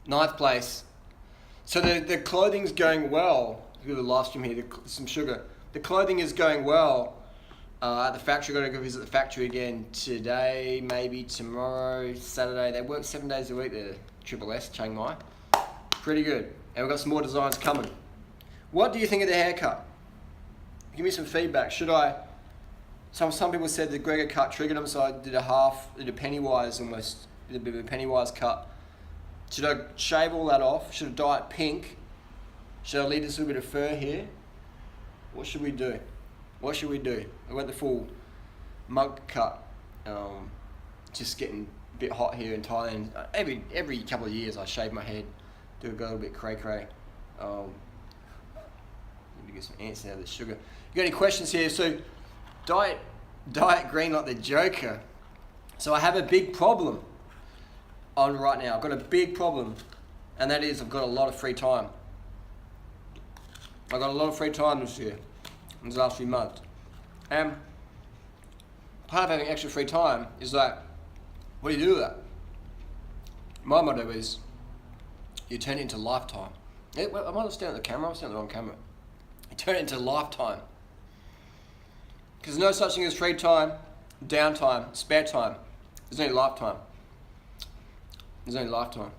Ninth place. So the clothing's going well. Look at the live stream here, some sugar. The clothing is going well at the factory. Got to go visit the factory again today, maybe tomorrow, Saturday. They work 7 days a week there, Triple S, Chiang Mai. Pretty good. And we've got some more designs coming. What do you think of the haircut? Give me some feedback. Should I? Some people said the Gregor cut triggered them, so I did a Pennywise almost, did a bit of a Pennywise cut. Should I shave all that off? Should I dye it pink? Should I leave this little bit of fur here? What should we do? What should we do? I went the full mug cut. Just getting a bit hot here in Thailand. Every couple of years I shave my head, do a little bit cray cray. Let me get some ants out of the sugar. You got any questions here? So diet green like the Joker. So I have a big problem on right now. I've got a big problem, and that is I've got a lot of free time. I've got a lot of free time this year, in the last few months. And part of having extra free time is like, what do you do with that? My motto is, you turn it into lifetime. I might have stand at the camera, I'm standing on the wrong camera. You turn it into lifetime. Because there's no such thing as free time, downtime, spare time. There's only lifetime. There's only lifetime.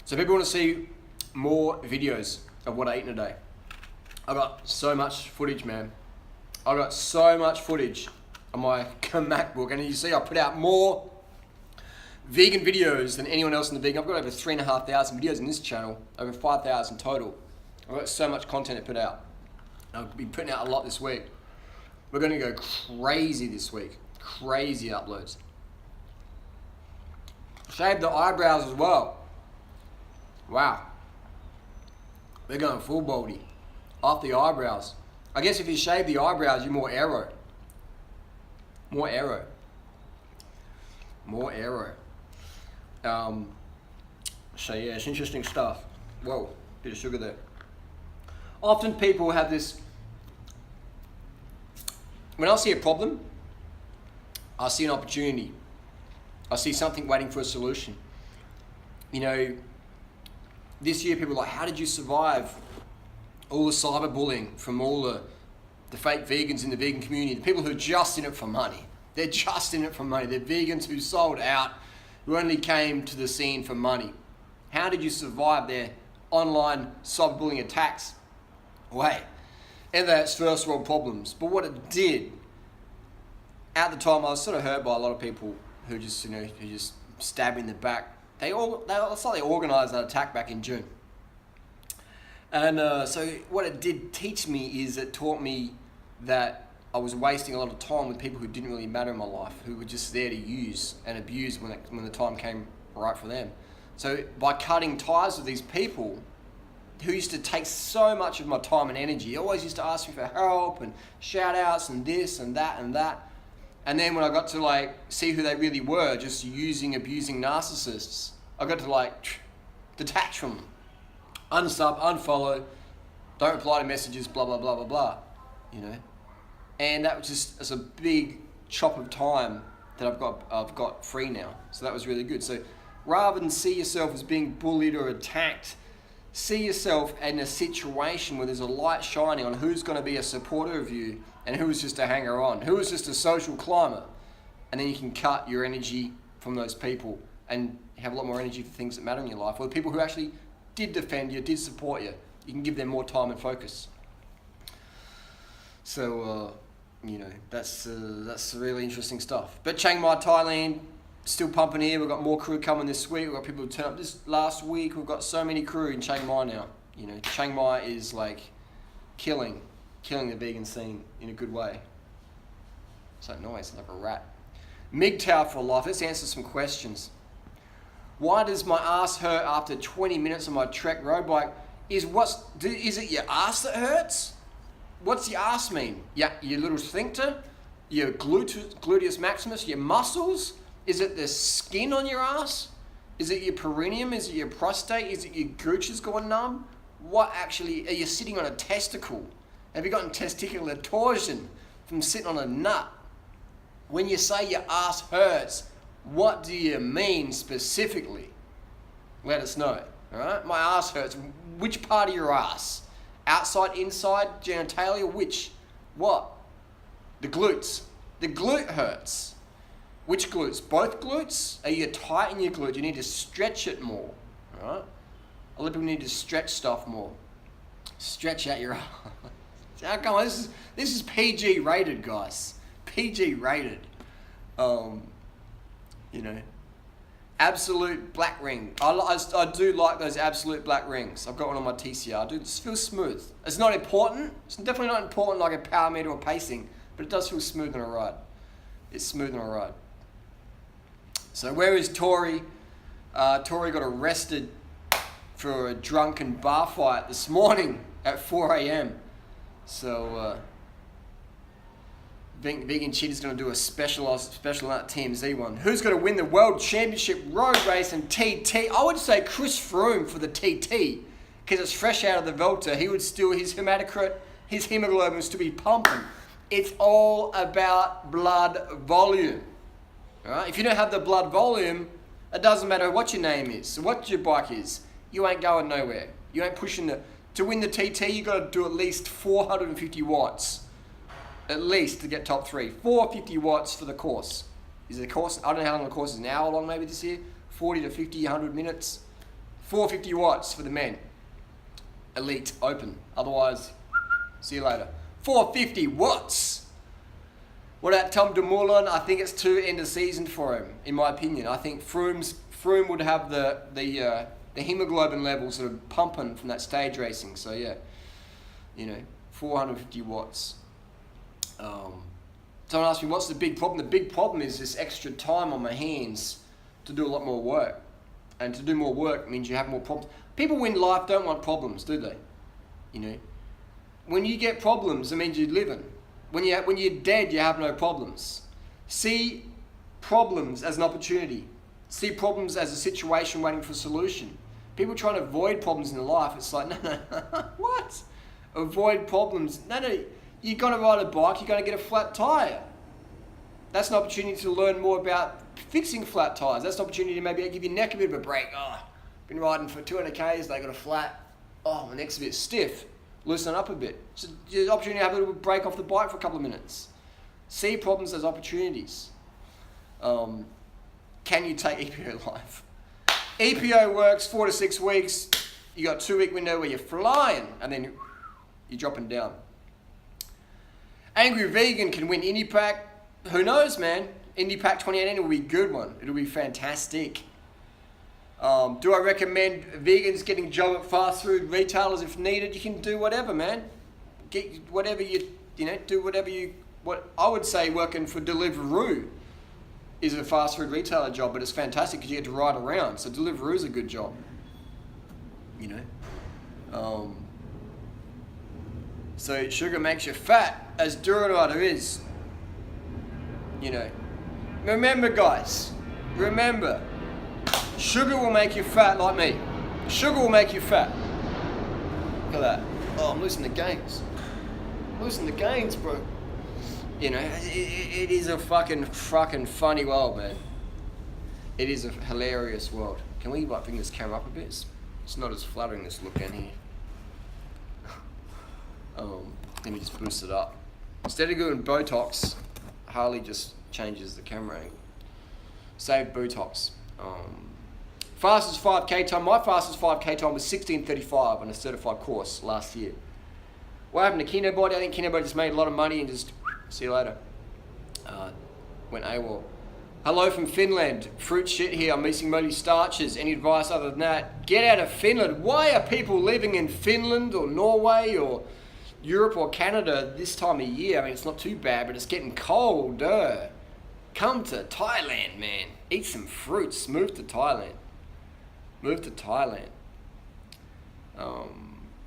So people want to see more videos of what I eat in a day. I got so much footage, man. I got so much footage on my MacBook, and you see I put out more vegan videos than anyone else in the vegan. I've got over 3,500 videos in this channel, over 5,000 total. I've got so much content to put out. I'll be putting out a lot this week. We're going to go crazy this week. Crazy uploads. Shave the eyebrows as well. Wow. We're going full baldy. Off the eyebrows. I guess if you shave the eyebrows, you're more arrow. More arrow. More arrow. So yeah, it's interesting stuff. Whoa, bit of sugar there. Often people have this, when I see a problem, I see an opportunity. I see something waiting for a solution. You know, this year people are like, how did you survive all the cyberbullying from all the fake vegans in the vegan community, the people who are just in it for money. They're just in it for money. They're vegans who sold out, who only came to the scene for money. How did you survive their online cyberbullying attacks? Wait, and that's first world problems. But what it did, at the time I was sort of hurt by a lot of people who just, you know, who just stab me in the back. It's like they organised that attack back in June. And so what it did teach me is it taught me that I was wasting a lot of time with people who didn't really matter in my life, who were just there to use and abuse when the time came right for them. So by cutting ties with these people who used to take so much of my time and energy, always used to ask me for help and shout outs and this and that and that. And then when I got to like see who they really were, just abusing narcissists, I got to like detach from them. Unsub, unfollow, don't reply to messages, blah, blah, blah, blah, blah, you know. And that was just, it's a big chop of time that I've got free now. So that was really good. So rather than see yourself as being bullied or attacked, see yourself in a situation where there's a light shining on who's going to be a supporter of you and who's just a hanger on, who is just a social climber. And then you can cut your energy from those people and have a lot more energy for things that matter in your life, or the people who actually did defend you, did support you. You can give them more time and focus. So, you know, that's really interesting stuff. But Chiang Mai, Thailand, still pumping here. We've got more crew coming this week. We've got people who turn up this last week. We've got so many crew in Chiang Mai now. You know, Chiang Mai is like killing the vegan scene in a good way. So nice, like a rat. MGTOW for life. Let's answer some questions. Why does my ass hurt after 20 minutes on my Trek road bike? Is it your ass that hurts? What's your ass mean? Yeah, your little sphincter? Your gluteus maximus? Your muscles? Is it the skin on your ass? Is it your perineum? Is it your prostate? Is it your gooches going numb? What actually, are you sitting on a testicle? Have you gotten testicular torsion from sitting on a nut? When you say your ass hurts, What do you mean specifically? Let us know. All right? My ass hurts. Which part of your ass? Outside, inside, genitalia, which? What? The glutes. The glute hurts. Which glutes? Both glutes? Are you tight in your glute? You need to stretch it more. All right? A lot of people need to stretch stuff more. Stretch out your ass. Come on, this is PG rated, guys. PG rated. You know, absolute black ring. I do like those absolute black rings. I've got one on my TCR. Dude, it feels smooth. It's not important. It's definitely not important like a power meter or pacing, but it does feel smooth on a ride. It's smooth on a ride. So where is Tori? Tori got arrested for a drunken bar fight this morning at 4 a.m. So Vegan Cheetah's going to do a special on TMZ one. Who's going to win the World Championship Road Race and TT? I would say Chris Froome for the TT because it's fresh out of the Velter. He would still, his hematocrit, his hemoglobin would still be pumping. It's all about blood volume. All right? If you don't have the blood volume, it doesn't matter what your name is, what your bike is. You ain't going nowhere. You ain't pushing to win the TT, you got to do at least 450 watts. At least to get top 3. 450 watts for the course. Is the course, I don't know how long the course is, an hour long maybe this year. 40 to 50, 100 minutes. 450 watts for the men. Elite, open. Otherwise, see you later. 450 watts. What about Tom Dumoulin? I think it's too end of season for him, in my opinion. I think Froome would have the hemoglobin levels that are pumping from that stage racing. So yeah, 450 watts. Someone asked me, what's the big problem? The big problem is this extra time on my hands to do a lot more work. And to do more work means you have more problems. People in life don't want problems, do they? When you get problems, it means you're living. When you're dead, you have no problems. See problems as an opportunity. See problems as a situation waiting for a solution. People trying to avoid problems in their life, it's like, no, what? Avoid problems. No, you're going to ride a bike, you're going to get a flat tyre. That's an opportunity to learn more about fixing flat tyres. That's an opportunity to maybe give your neck a bit of a break. Oh, been riding for 200 Ks, they got a flat. Oh, my neck's a bit stiff. Loosen up a bit. So the opportunity to have a little break off the bike for a couple of minutes. See problems as opportunities. Can you take EPO live? EPO works 4 to 6 weeks. You got a 2-week window where you're flying and then you're dropping down. Angry Vegan can win IndyPack. Who knows, man? IndyPack 2018 will be a good one. It'll be fantastic. Do I recommend vegans getting a job at fast food retailers if needed? You can do whatever, man. Get whatever do whatever you. What I would say, working for Deliveroo is a fast food retailer job, but it's fantastic because you get to ride around. So Deliveroo is a good job. So sugar makes you fat, as Durarider is. Remember, guys. Remember. Sugar will make you fat like me. Sugar will make you fat. Look at that. Oh, I'm losing the gains. Bro. It is a fucking funny world, man. It is a hilarious world. Can we bring this camera up a bit? It's not as flattering this look in here. Let me just boost it up. Instead of doing Botox, Harley just changes the camera angle. Save Botox. Fastest 5K time. My fastest 5K time was 16:35 on a certified course last year. What happened to Kino Body? I think Kino Body just made a lot of money and just see you later. Went AWOL. Hello from Finland. Fruit shit here. I'm missing mostly starches. Any advice other than that? Get out of Finland. Why are people living in Finland or Norway or Europe or Canada this time of year? I mean, it's not too bad, but it's getting colder. Come to Thailand, man. Eat some fruits. Move to Thailand.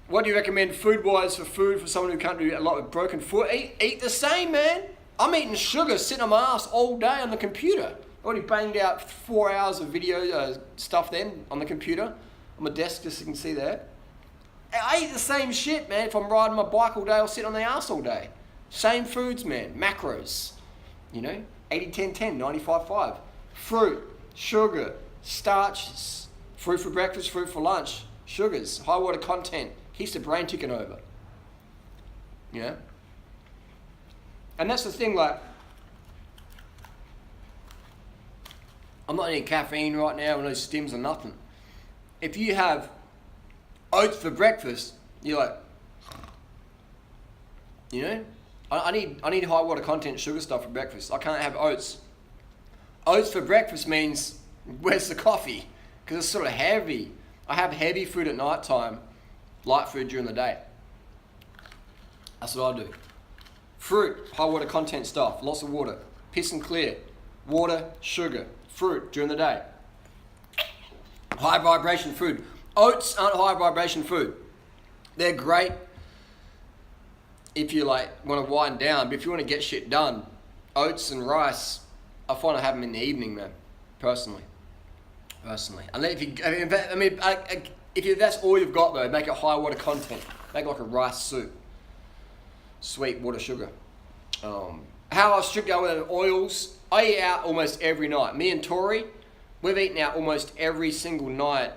What do you recommend food-wise for someone who can't do a lot with broken foot? Eat the same, man. I'm eating sugar, sitting on my ass all day on the computer. I already banged out 4 hours of video stuff then on the computer, on my desk, just so you can see there. I eat the same shit, man, if I'm riding my bike all day or sitting on the ass all day. Same foods, man. Macros. 80-10-10, 95-5. fruit, sugar, starches, fruit for breakfast, fruit for lunch, sugars, high water content, keeps the brain ticking over. Yeah? And that's the thing, like, I'm not eating caffeine right now and no stims or nothing. If you have oats for breakfast, you're like, you know, I need high water content sugar stuff for breakfast. I can't have oats. Oats for breakfast means, where's the coffee? Because it's sort of heavy. I have heavy food at night time, light food during the day. That's what I do. Fruit, high water content stuff, lots of water, piss and clear, water, sugar, fruit during the day. High vibration food. Oats aren't high vibration food. They're great if you like want to wind down, but if you want to get shit done, oats and rice, I find I have them in the evening, man. Personally. Unless if that's all you've got though, make it high water content. Make it like a rice soup. Sweet water, sugar. How I stripped out with oils. I eat out almost every night. Me and Tori, we've eaten out almost every single night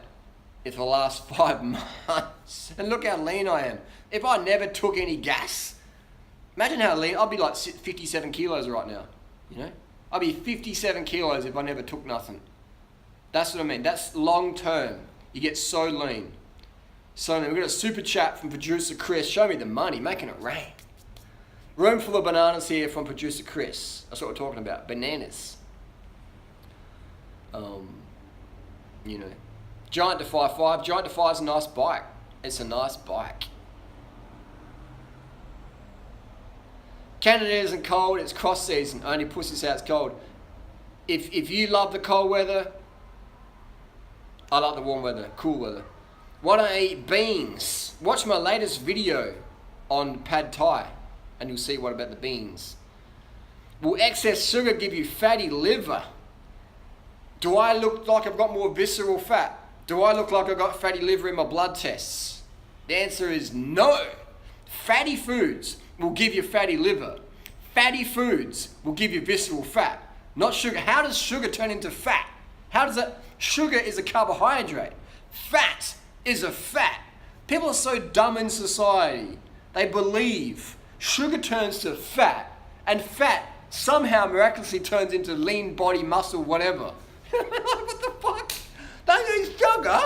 for the last 5 months. And look how lean I am. If I never took any gas, imagine how lean. I'd be like 57 kilos right now. You know, I'd be 57 kilos if I never took nothing. That's what I mean. That's long term. You get so lean. So we've got a super chat from producer Chris. Show me the money, making it rain. Room full of bananas here from producer Chris. That's what we're talking about. Bananas. You know, Giant Defy 5. Giant Defy is a nice bike. It's a nice bike. Canada isn't cold. It's cross season. Only pussies say it's cold. If you love the cold weather, I like the warm weather, cool weather. Why don't I eat beans? Watch my latest video on pad thai and you'll see what about the beans. Will excess sugar give you fatty liver? Do I look like I've got more visceral fat? Do I look like I've got fatty liver in my blood tests? The answer is no. Fatty foods will give you fatty liver. Fatty foods will give you visceral fat, not sugar. How does sugar turn into fat? How does that? Sugar is a carbohydrate. Fat is a fat. People are so dumb in society. They believe sugar turns to fat, and fat somehow miraculously turns into lean body muscle, whatever. What the fuck? Don't eat sugar.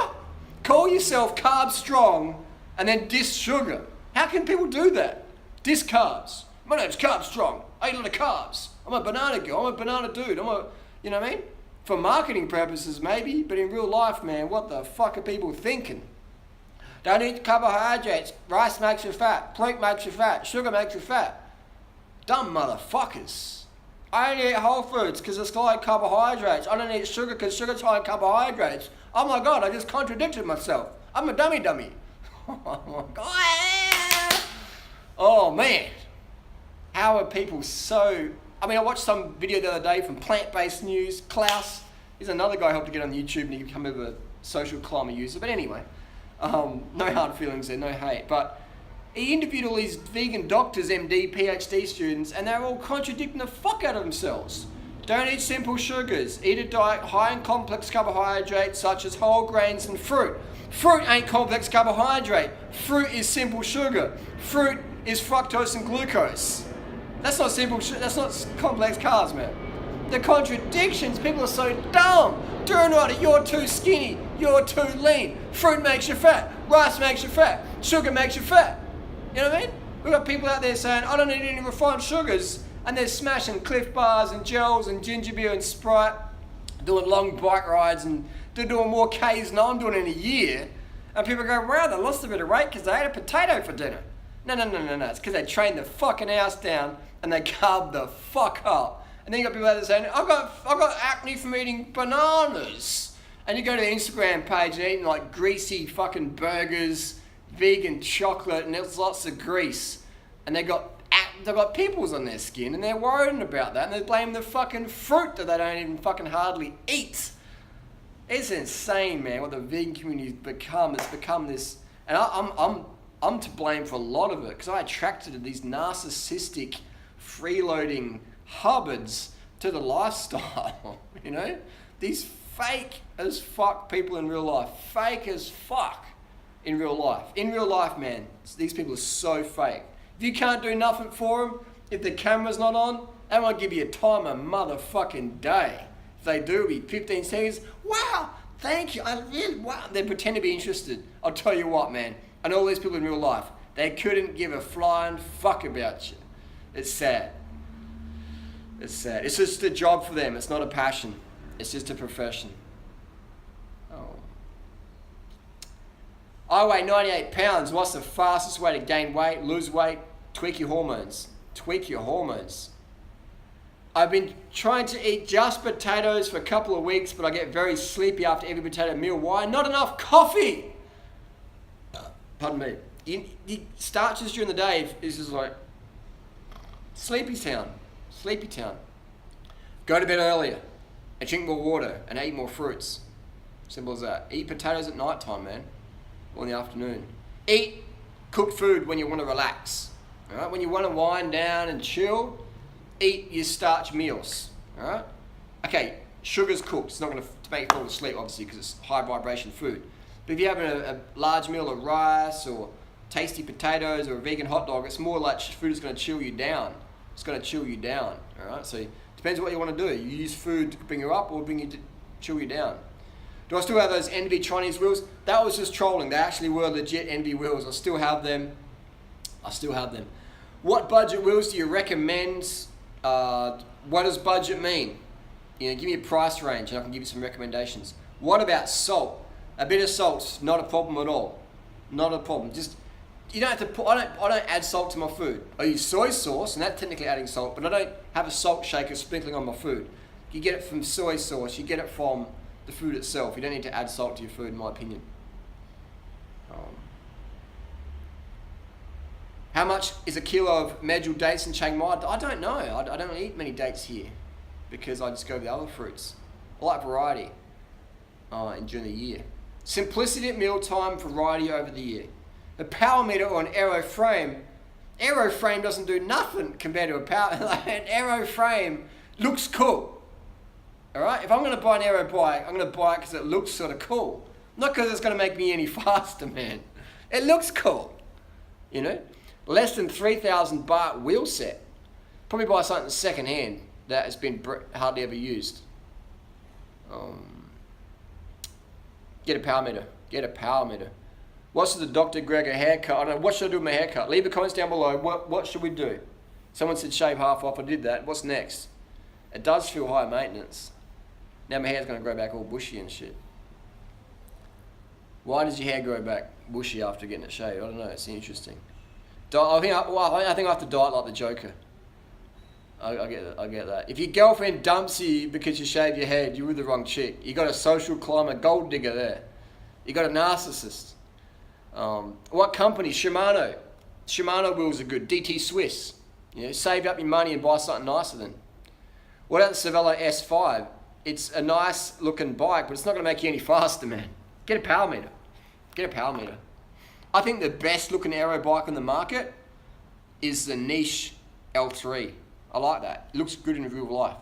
Call yourself carb strong and then diss sugar. How can people do that? Diss carbs. My name's Carb Strong. I eat a lot of carbs. I'm a banana girl. I'm a banana dude. You know what I mean? For marketing purposes, maybe, but in real life, man, what the fuck are people thinking? Don't eat carbohydrates. Rice makes you fat. Pork makes you fat. Sugar makes you fat. Dumb motherfuckers. I only eat whole foods because it's high in carbohydrates. I don't eat sugar because sugar's high in carbohydrates. Oh my God, I just contradicted myself. I'm a dummy. Oh my God. Oh man. How are people so... I mean, I watched some video the other day from Plant-Based News. Klaus, he's another guy who helped to get on YouTube and he became a social climber user. But anyway, no hard feelings there, no hate. But he interviewed all these vegan doctors, MD, PhD students, and they're all contradicting the fuck out of themselves. Don't eat simple sugars. Eat a diet high in complex carbohydrates such as whole grains and fruit. Fruit ain't complex carbohydrate. Fruit is simple sugar. Fruit is fructose and glucose. That's not simple. That's not complex carbs, man. The contradictions. People are so dumb. Duranoida, you're too skinny. You're too lean. Fruit makes you fat. Rice makes you fat. Sugar makes you fat. You know what I mean? We've got people out there saying, I don't need any refined sugars. And they're smashing Cliff Bars and gels and ginger beer and Sprite, doing long bike rides, and they're doing more Ks than I'm doing in a year. And people go, wow, they lost a bit of weight because they ate a potato for dinner. No. It's because they trained the fucking house down and they carb the fuck up. And then you got people out there saying, I got acne from eating bananas. And you go to the Instagram page and eating like greasy fucking burgers, vegan chocolate, and there's lots of grease. And they've got pimples on their skin and they're worrying about that and they blame the fucking fruit that they don't even fucking hardly eat. It's insane, man, what the vegan community's become. It's become this, and I'm to blame for a lot of it because I attracted these narcissistic, freeloading hubbards to the lifestyle, you know? These fake as fuck people in real life. Fake as fuck in real life. In real life, man, these people are so fake. If you can't do nothing for them, if the camera's not on, they won't give you a time of motherfucking day. If they do, it'll be 15 seconds. Wow, thank you. Wow. They pretend to be interested. I'll tell you what, man. I know all these people in real life. They couldn't give a flying fuck about you. It's sad. It's sad. It's just a job for them. It's not a passion. It's just a profession. Oh. I weigh 98 pounds. What's the fastest way to gain weight, lose weight? Tweak your hormones. Tweak your hormones. I've been trying to eat just potatoes for a couple of weeks, but I get very sleepy after every potato meal. Why? Not enough coffee. Pardon me. You starches during the day is just like sleepy town. Sleepy town. Go to bed earlier and drink more water and eat more fruits. Simple as that. Eat potatoes at night time, man. Or in the afternoon. Eat cooked food when you want to relax. All right? When you want to wind down and chill, eat your starch meals. All right? Okay, sugar's cooked. It's not going to make you fall asleep, obviously, because it's high vibration food. But if you're having a large meal of rice or tasty potatoes or a vegan hot dog, it's more like food is going to chill you down. It's going to chill you down. All right? So it depends what you want to do. You use food to bring you up or chill you down. Do I still have those NV Chinese wheels? That was just trolling. They actually were legit NV wheels. I still have them. What budget wheels do you recommend? What does budget mean? You know, give me a price range and I can give you some recommendations. What about salt? A bit of salt's not a problem at all. Not a problem. Just you don't have to put. I don't add salt to my food. I use soy sauce, and that's technically adding salt. But I don't have a salt shaker sprinkling on my food. You get it from soy sauce. You get it from the food itself. You don't need to add salt to your food, in my opinion. How much is a kilo of medjool dates in Chiang Mai? I don't know. I don't eat many dates here because I just go with the other fruits. I like variety during the year. Simplicity at mealtime, variety over the year. A power meter or an aero frame. Aero frame doesn't do nothing compared to a power. An aero frame looks cool. All right. If I'm going to buy an aero bike, I'm going to buy it because it looks sort of cool, not because it's going to make me any faster, man. It looks cool. You know. Less than 3,000 baht wheel set. Probably buy something second hand that has been hardly ever used. Get a power meter. Get a power meter. What's the Dr. Gregor haircut? I don't know. What should I do with my haircut? Leave the comments down below. What should we do? Someone said shave half off. I did that. What's next? It does feel high maintenance. Now my hair's going to grow back all bushy and shit. Why does your hair grow back bushy after getting it shaved? I don't know. It's interesting. I think I have to diet like the Joker. I get that. If your girlfriend dumps you because you shaved your head, you're with the wrong chick. You got a social climber gold digger there. You got a narcissist. What company? Shimano. Shimano wheels are good. DT Swiss. You know, save up your money and buy something nicer then. What about the Cervelo S5? It's a nice looking bike, but it's not going to make you any faster, man. Get a power meter. Get a power meter. I think the best looking aero bike on the market is the niche L3. I like that. It looks good in real life.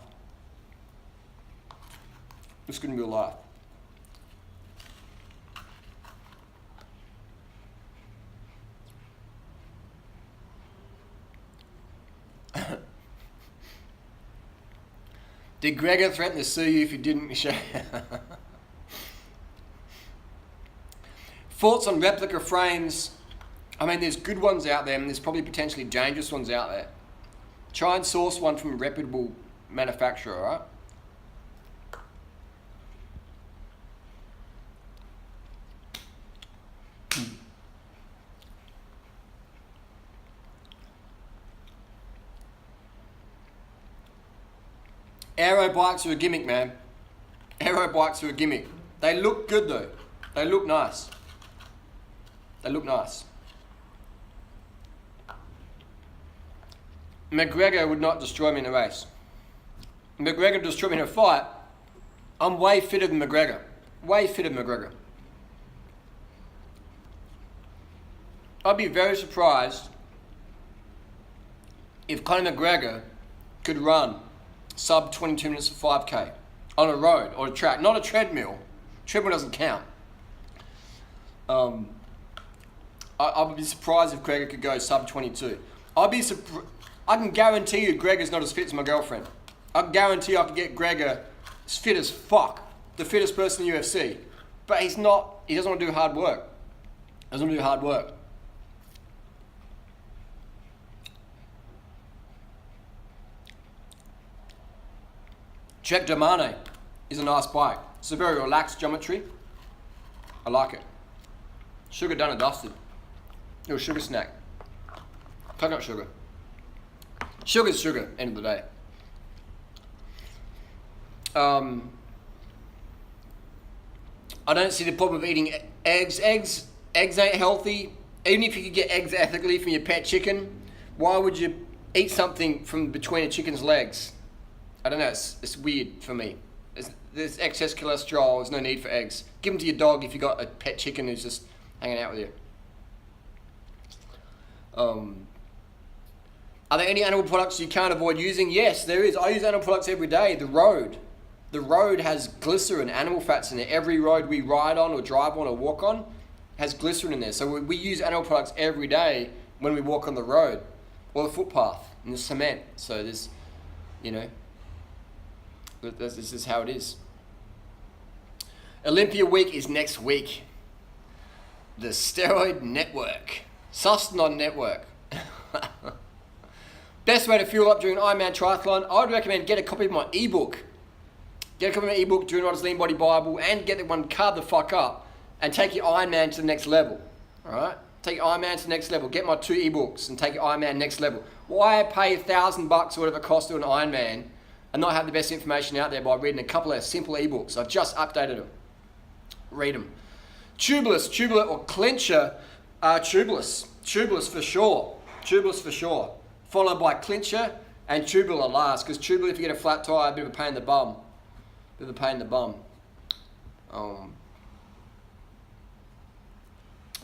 Looks good in real life. Did Gregor threaten to sue you if you didn't show? Thoughts on replica frames? I mean, there's good ones out there and there's probably potentially dangerous ones out there. Try and source one from a reputable manufacturer, right? Aero bikes are a gimmick, man. Aero bikes are a gimmick. They look good though. They look nice. They look nice. McGregor would not destroy me in a race. McGregor destroyed me in a fight. I'm way fitter than McGregor. Way fitter than McGregor. I'd be very surprised if Conor McGregor could run sub 22 minutes for 5K on a road or a track, not a treadmill. Treadmill doesn't count. I would be surprised if Gregor could go sub 22. I can guarantee you Gregor's not as fit as my girlfriend. I can guarantee you I can get Gregor as fit as fuck, the fittest person in the UFC. But he doesn't want to do hard work. Doesn't want to do hard work. Trek Domane is a nice bike. It's a very relaxed geometry. I like it. Sugar done and dusted. Little sugar snack. Coconut sugar. Sugar's sugar, end of the day. I don't see the problem of eating eggs. Eggs ain't healthy. Even if you could get eggs ethically from your pet chicken, why would you eat something from between a chicken's legs? I don't know, it's weird for me. There's excess cholesterol, there's no need for eggs. Give them to your dog if you got a pet chicken who's just hanging out with you. Are there any animal products you can't avoid using? Yes, there is. I use animal products every day. The road has glycerin, animal fats in it. Every road we ride on or drive on or walk on has glycerin in there. So we use animal products every day when we walk on the road or the footpath and the cement. So there's, this is how it is. Olympia Week is next week. The Steroid Network. Sustanon Network. Best way to fuel up during Ironman Triathlon, I would recommend get a copy of my ebook. Get a copy of my ebook, Doing Riders Lean Body Bible, and get the one carb the fuck up and take your Ironman to the next level. Alright? Take your Ironman to the next level. Get my 2 ebooks and take your Ironman next level. Why pay $1,000 or whatever it costs to an Ironman and not have the best information out there by reading a couple of simple ebooks? I've just updated them. Read them. Tubular or clincher are tubeless. Tubeless for sure. Tubeless for sure. Followed by clincher and tubular last, because tubular, if you get a flat tire, a bit of a pain in the bum.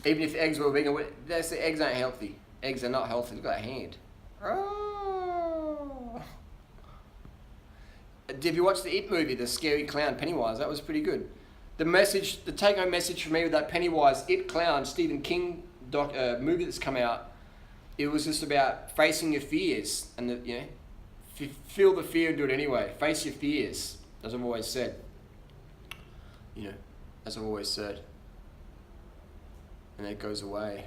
Even if eggs were vegan, they say eggs aren't healthy. Eggs are not healthy. Look at that hand. Oh. Did you watch the It movie, the scary clown Pennywise? That was pretty good. The take-home message for me with that Pennywise It clown Stephen King movie that's come out, it was just about facing your fears and feel the fear and do it anyway. Face your fears, as I've always said. As I've always said. And it goes away.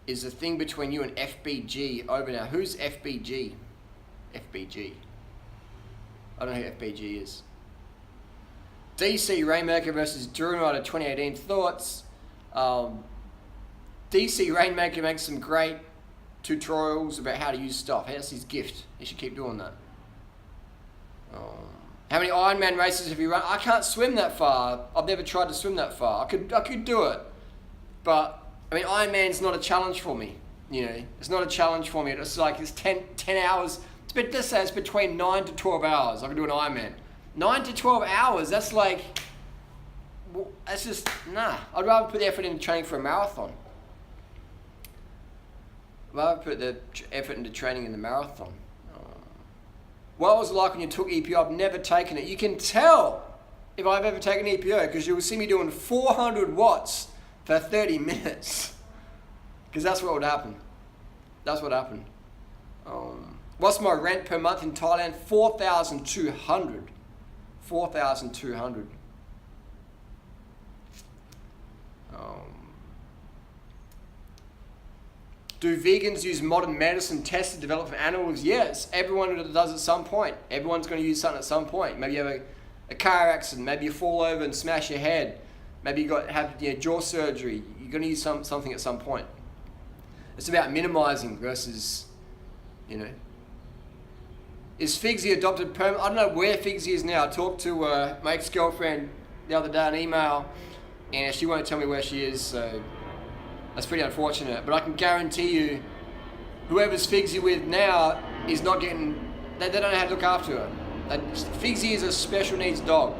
Is the thing between you and FBG over now? Who's FBG? FBG. I don't know who FBG is. DC Rainmaker versus Drew Rider 2018 thoughts. DC Rainmaker makes some great tutorials about how to use stuff. That's his gift. He should keep doing that. How many Ironman races have you run? I can't swim that far. I've never tried to swim that far. I could do it. But, Ironman's not a challenge for me. It's not a challenge for me. It's like it's 10 hours. Let's say it's between 9 to 12 hours. I can do an Ironman. 9 to 12 hours, that's just, nah. I'd rather put the effort into training for a marathon. I'd rather put the effort into training in the marathon. What was it like when you took EPO? I've never taken it. You can tell if I've ever taken EPO because you will see me doing 400 watts for 30 minutes. Because that's what would happen. That's what happened. What's my rent per month in Thailand? 4,200. 4,200. Do vegans use modern medicine tested developed from animals? Yes, everyone does at some point. Everyone's going to use something at some point. Maybe you have a car accident. Maybe you fall over and smash your head. Maybe you have jaw surgery. You're going to use something at some point. It's about minimizing versus, Is Figsy adopted permanent? I don't know where Figsy is now. I talked to my ex-girlfriend the other day on email, and she won't tell me where she is, so that's pretty unfortunate. But I can guarantee you, whoever's Figsy with now is not getting, they don't know how to look after her. Figsy is a special needs dog,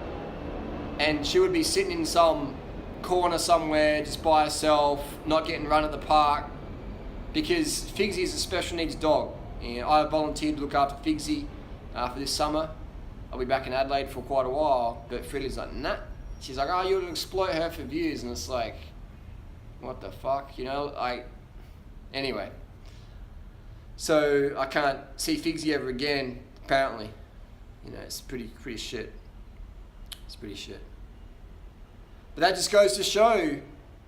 and she would be sitting in some corner somewhere just by herself, not getting run at the park, because Figsy is a special needs dog. And I volunteered to look after Figsy for this summer. I'll be back in Adelaide for quite a while, but Freddie's like, nah. She's like, oh, you'll exploit her for views. And it's like, what the fuck, you know? Anyway. So I can't see Figsy ever again, apparently. You know, it's pretty shit. It's pretty shit. But that just goes to show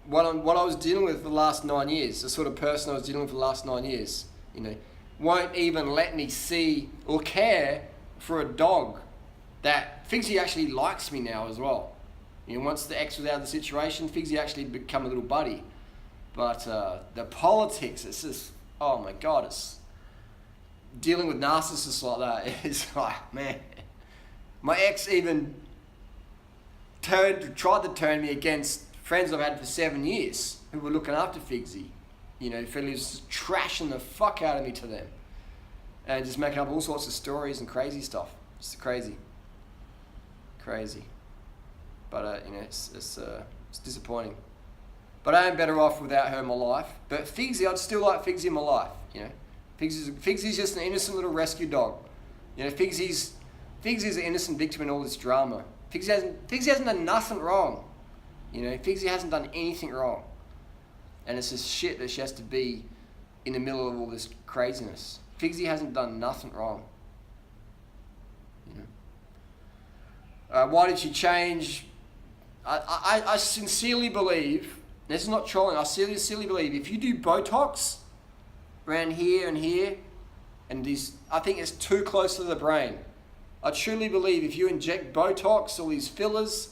what I was dealing with for the last 9 years, the sort of person I was dealing with for the last 9 years. You know, won't even let me see or care for a dog. That Figsy actually likes me now as well. You know, once the ex was out of the situation, Figsy actually become a little buddy. But the politics, it's just, oh my God, it's dealing with narcissists like that. It's like, man, my ex even tried to turn me against friends I've had for 7 years who were looking after Figsy. You know, Freddie was trashing the fuck out of me to them and just making up all sorts of stories and crazy stuff. It's crazy. But you know, it's disappointing. But I am better off without her in my life. But Figsy, I'd still like Figsy in my life. You know, Figsy's just an innocent little rescue dog. You know, Figsy's an innocent victim in all this drama. Figsy hasn't done nothing wrong. You know, Figsy hasn't done anything wrong. And it's just shit that she has to be in the middle of all this craziness. Figsy hasn't done nothing wrong. You know. Why did she change? I sincerely believe, this is not trolling, I sincerely believe if you do Botox around here and here, and these, I think it's too close to the brain. I truly believe if you inject Botox or these fillers,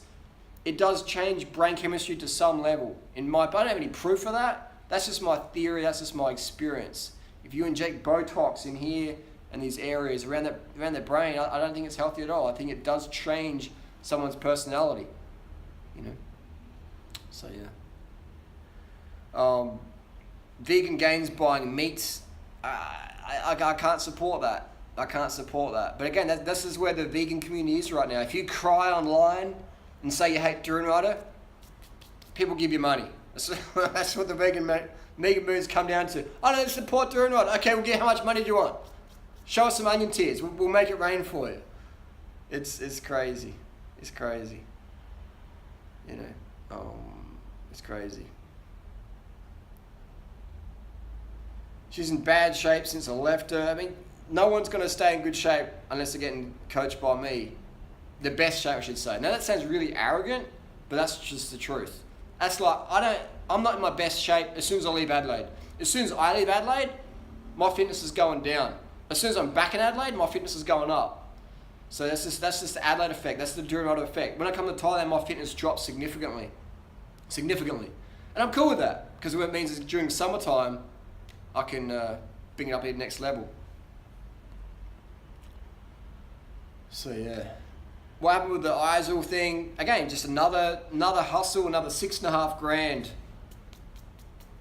it does change brain chemistry to some level. I don't have any proof of that. That's just my theory, that's just my experience. If you inject Botox in here and these areas around their brain, I don't think it's healthy at all. I think it does change someone's personality. You know? So yeah. Vegan gains buying meats, I can't support that. I can't support that. But again, this is where the vegan community is right now. If you cry online and say you hate Dürrenreiter, people give you money. That's what the vegan moves come down to. I don't support Dürrenreiter. Okay, we'll get how much money do you want? Show us some onion tears. We'll make it rain for you. It's crazy. It's crazy. You know, it's crazy. She's in bad shape since I left her. I mean, no one's going to stay in good shape unless they're getting coached by me. The best shape, I should say. Now, that sounds really arrogant, but that's just the truth. That's like, I'm not in my best shape as soon as I leave Adelaide. As soon as I leave Adelaide, my fitness is going down. As soon as I'm back in Adelaide, my fitness is going up. So that's just the Adelaide effect. That's the Dürrenreiter effect. When I come to Thailand, my fitness drops significantly. And I'm cool with that, because what it means is during summertime, I can bring it up to the next level. So yeah. What happened with the ISIL thing? Again, just another hustle, another $6,500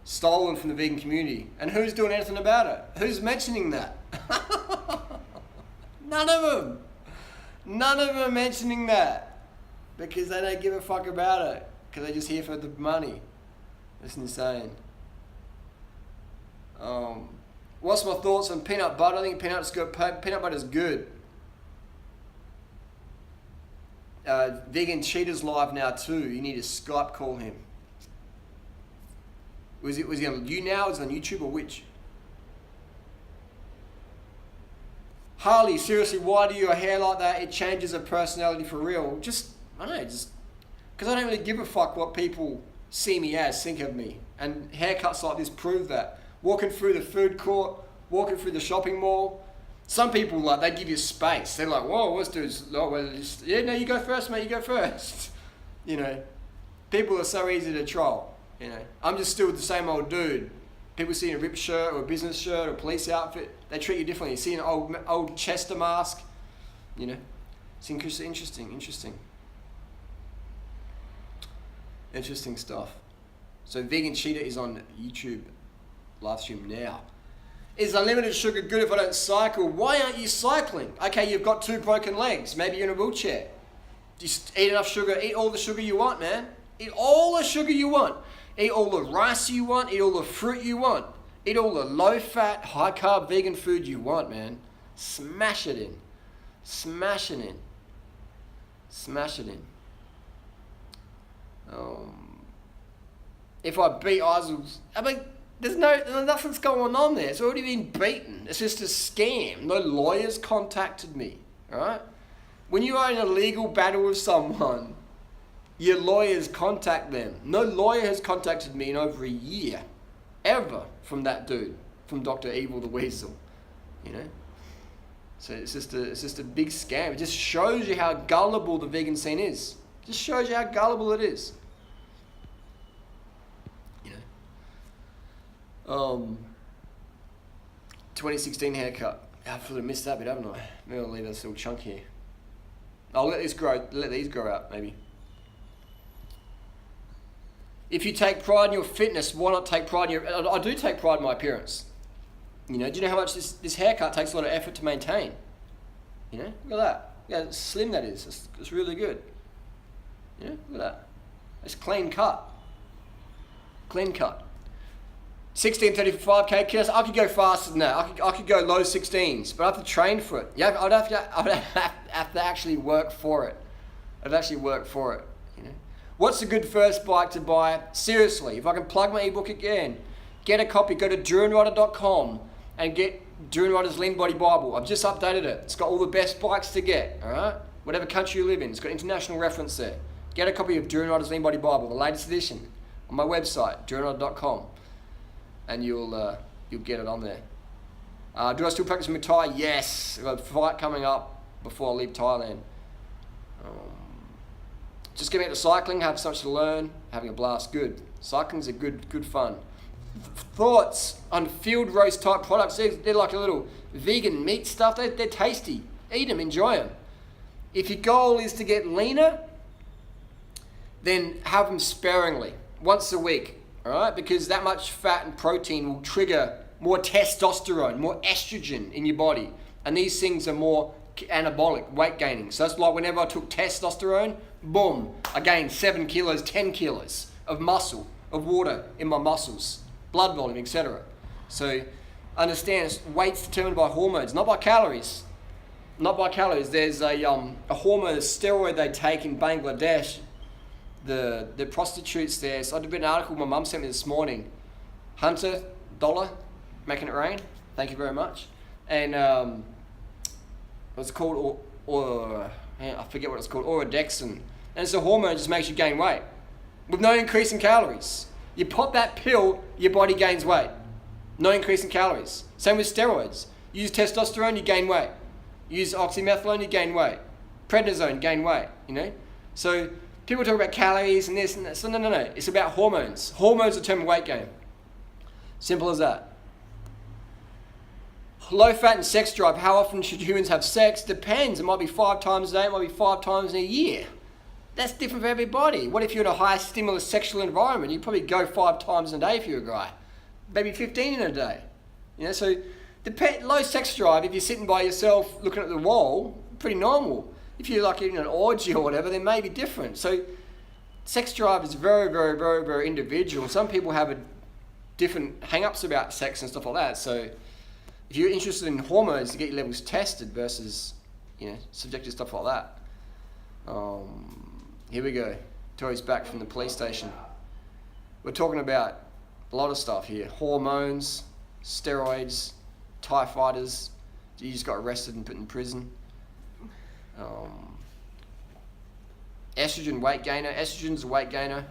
stolen from the vegan community. And who's doing anything about it? Who's mentioning that? None of them. None of them are mentioning that. Because they don't give a fuck about it. Because they're just here for the money. It's insane. What's my thoughts on peanut butter? I think peanut butter is good. Vegan Cheetah's live now too. You need to Skype call him. Was he on you now? Is it on YouTube or which? Harley, seriously, why do your hair like that? It changes a personality for real. I don't know, because I don't really give a fuck what people see me as, think of me. And haircuts like this prove that. Walking through the food court, walking through the shopping mall. Some people, they give you space. They're like, whoa, let's do this. Oh, well, yeah, no, you go first, mate, you go first. You know, people are so easy to troll. You know, I'm just still the same old dude. People see a ripped shirt or a business shirt or a police outfit, they treat you differently. You see an old Chester mask, you know. It's interesting. Interesting stuff. So Vegan Cheetah is on YouTube live stream now. Is unlimited sugar good if I don't cycle? Why aren't you cycling? Okay, you've got 2 broken legs. Maybe you're in a wheelchair. Just eat enough sugar. Eat all the sugar you want, man. Eat all the sugar you want. Eat all the rice you want. Eat all the fruit you want. Eat all the low-fat, high-carb vegan food you want, man. Smash it in. Smash it in. Smash it in. If I beat ISILs, I mean, there's nothing's going on there. It's already been beaten. It's just a scam. No lawyers contacted me, right? When you are in a legal battle with someone, your lawyers contact them. No lawyer has contacted me in over a year, ever, from that dude, from Dr. Evil the Weasel, you know? So it's just a big scam. It just shows you how gullible the vegan scene is. It just shows you how gullible it is. 2016 haircut. I feel I missed that bit, haven't I? Maybe I'll leave this little chunk here. I'll let these grow out, maybe. If you take pride in your fitness, why not take pride in your... I do take pride in my appearance. You know, do you know how much this haircut takes a lot of effort to maintain? You know, look at that. Yeah, how slim that is. It's really good. You know, look at that. It's clean cut. Clean cut. 16:30 for 5K kilos. I could go faster than that. I could go low 16s, but I have to train for it. Yeah, I'd have to actually work for it. I'd actually work for it. You know, what's the good first bike to buy? Seriously, if I can plug my ebook again, get a copy. Go to duranrider.com and get Duran Rider's Lean Body Bible. I've just updated it. It's got all the best bikes to get. All right, whatever country you live in, it's got international reference there. Get a copy of Duran Rider's Lean Body Bible, the latest edition, on my website, duranrider.com. And you'll get it on there. Do I still practice Muay Thai? Yes. I've got a fight coming up before I leave Thailand. Just getting into cycling, have so much to learn, having a blast. Good. Cycling's a good fun. Thoughts on field roast type products? They're like a little vegan meat stuff. They're tasty. Eat them, enjoy them. If your goal is to get leaner, then have them sparingly, once a week. All right, because that much fat and protein will trigger more testosterone, more estrogen in your body. And these things are more anabolic, weight gaining. So it's like whenever I took testosterone, boom, I gained 7 kilos, 10 kilos of muscle, of water in my muscles, blood volume, etc. So understand, weight's determined by hormones, not by calories. Not by calories. There's a hormone, a steroid they take in Bangladesh. The prostitutes there. So I did an article my mum sent me this morning. Hunter Dollar, making it rain. Thank you very much. And what's it called? I forget what it's called. Orodexian. And it's a hormone that just makes you gain weight with no increase in calories. You pop that pill, your body gains weight. No increase in calories. Same with steroids. You use testosterone, you gain weight. You use oxymethylone, you gain weight. Prednisone, gain weight. You know. So people talk about calories and this and that. So no. It's about hormones. Hormones determine weight gain. Simple as that. Low fat and sex drive. How often should humans have sex? Depends. It might be 5 times a day. It might be 5 times in a year. That's different for everybody. What if you're in a high stimulus sexual environment? You'd probably go 5 times in a day if you're a guy. Maybe 15 in a day. You know, so low sex drive, if you're sitting by yourself looking at the wall, pretty normal. If you're like in an orgy or whatever, then maybe different. So sex drive is very, very, very, very individual. Some people have different hang-ups about sex and stuff like that. So if you're interested in hormones to get your levels tested versus, you know, subjective stuff like that. Here we go. Tori's back from the police station. We're talking about a lot of stuff here. Hormones, steroids, Thai fighters. You just got arrested and put in prison. Estrogen weight gainer. Estrogen's a weight gainer.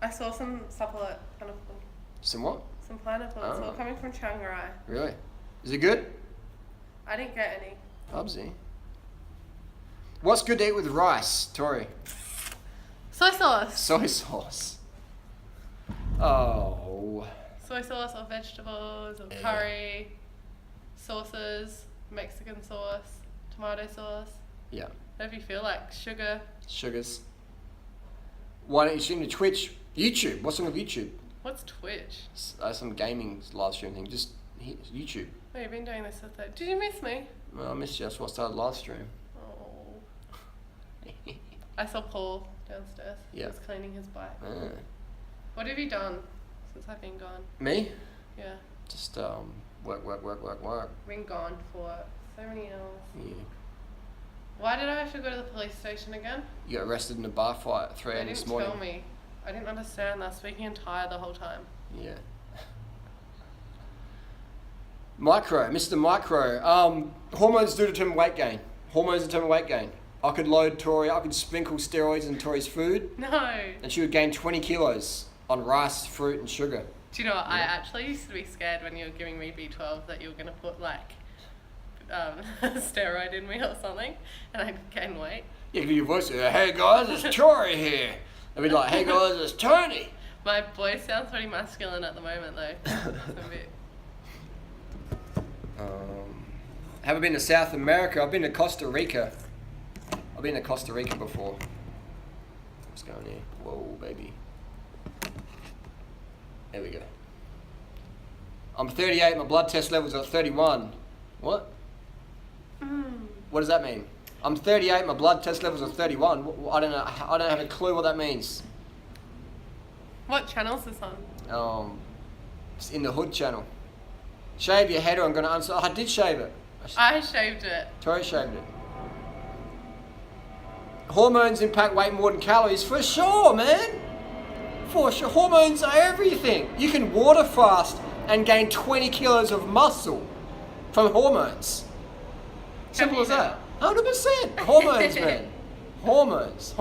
I saw some pineapple. Some what? Some pineapple. It's all coming from Chiang Rai. Really? Is it good? I didn't get any. Bubsy. What's good to eat with rice, Tori? Soy sauce. Soy sauce. Oh. Soy sauce or vegetables or curry, sauces, Mexican sauce, tomato sauce. Yeah. Whatever you feel like. Sugar. Sugars. Why don't you stream to Twitch? YouTube. What's wrong with YouTube? What's Twitch? Some gaming live stream thing. Just YouTube. Oh, you've been doing this with it. Did you miss me? Well, I missed you. That's why I started live stream. Oh. I saw Paul downstairs. Yeah. He was cleaning his bike. What have you done since I've been gone? Me? Yeah. Just work. Been gone for so many hours. Yeah. Why did I have to go to the police station again? You got arrested in a bar fight at 3 They a.m. this didn't morning. tell me. I didn't understand. I was speaking in Thai the whole time. Yeah. Mr. Micro. Hormones do determine weight gain. Hormones determine weight gain. I could load Tori, I could sprinkle steroids in Tori's food, No. and she would gain 20 kilos on rice, fruit, and sugar. Do you know what? Yeah. I actually used to be scared when you were giving me B12 that you were going to put like steroid in me or something and I'd gain weight. Yeah, give your voice, hey guys, it's Tori here. I'd be like, hey guys, it's Tony. My voice sounds pretty masculine at the moment though. It's a bit... Haven't been to South America. I've been to Costa Rica. I've been to Costa Rica before. What's going on here? Whoa, baby. There we go. I'm 38. My blood test levels are 31. What? What does that mean? I'm 38. My blood test levels are 31. I don't know. I don't have a clue what that means. What channel's this on? It's in the Hood channel. Shave your head or I'm going to answer. I did shave it. I shaved it. Tori shaved it. Hormones impact weight more than calories, for sure, man. For sure. Hormones are everything. You can water fast and gain 20 kilos of muscle from hormones. Simple as that. 100%. Hormones, man. Hormones.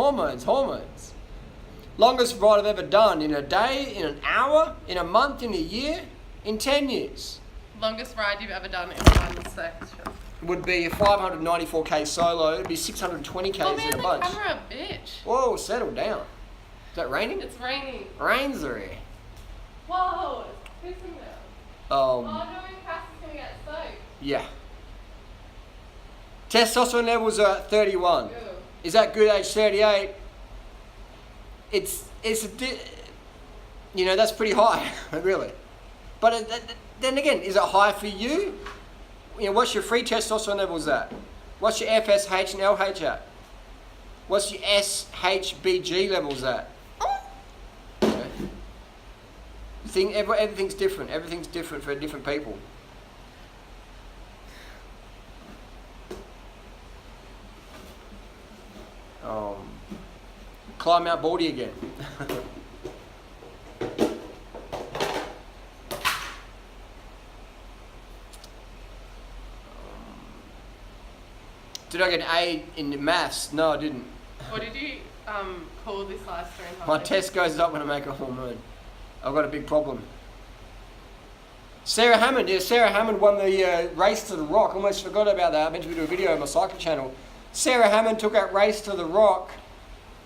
Longest ride I've ever done in a day, in an hour, in a month, in a year, in 10 years. Longest ride you've ever done in one section. Would be a 594k solo. It'd be 620k Oh in man, a the bunch. camera, bitch. Whoa, settle down. Is that raining? It's raining. Rains are here. Whoa, it's pissing down. Oh no, Cass is gonna get soaked. Yeah. Testosterone levels are at 31. Ew. Is that good age 38? That's pretty high, really. But then again, is it high for you? What's your free testosterone levels at? What's your FSH and LH at? What's your SHBG levels at? Everything's different. Everything's different for different people. Climb Mount Baldy again. Did I get an A in maths? No, I didn't. What did you call this live stream? My test goes up when I make a hormone. I've got a big problem. Sarah Hammond won the race to the rock. Almost forgot about that. I meant to do a video on my cycling channel. Sarah Hammond took that race to the rock,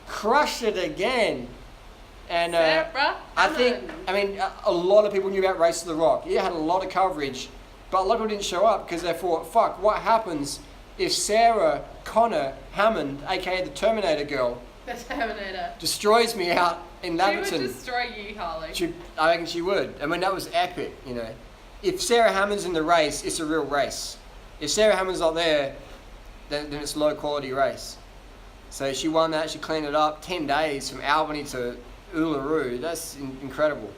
crushed it again. And a lot of people knew about Race to the Rock. It had a lot of coverage, but a lot of people didn't show up because they thought, fuck, what happens if Sarah Connor Hammond, aka the Terminator girl, The Terminator. destroys me out in Laverton? She would destroy you, Harley. I reckon she would. I mean, that was epic, If Sarah Hammond's in the race, it's a real race. If Sarah Hammond's not there, then it's a low quality race. So she won that, she cleaned it up, 10 days from Albany to Uluru. That's incredible.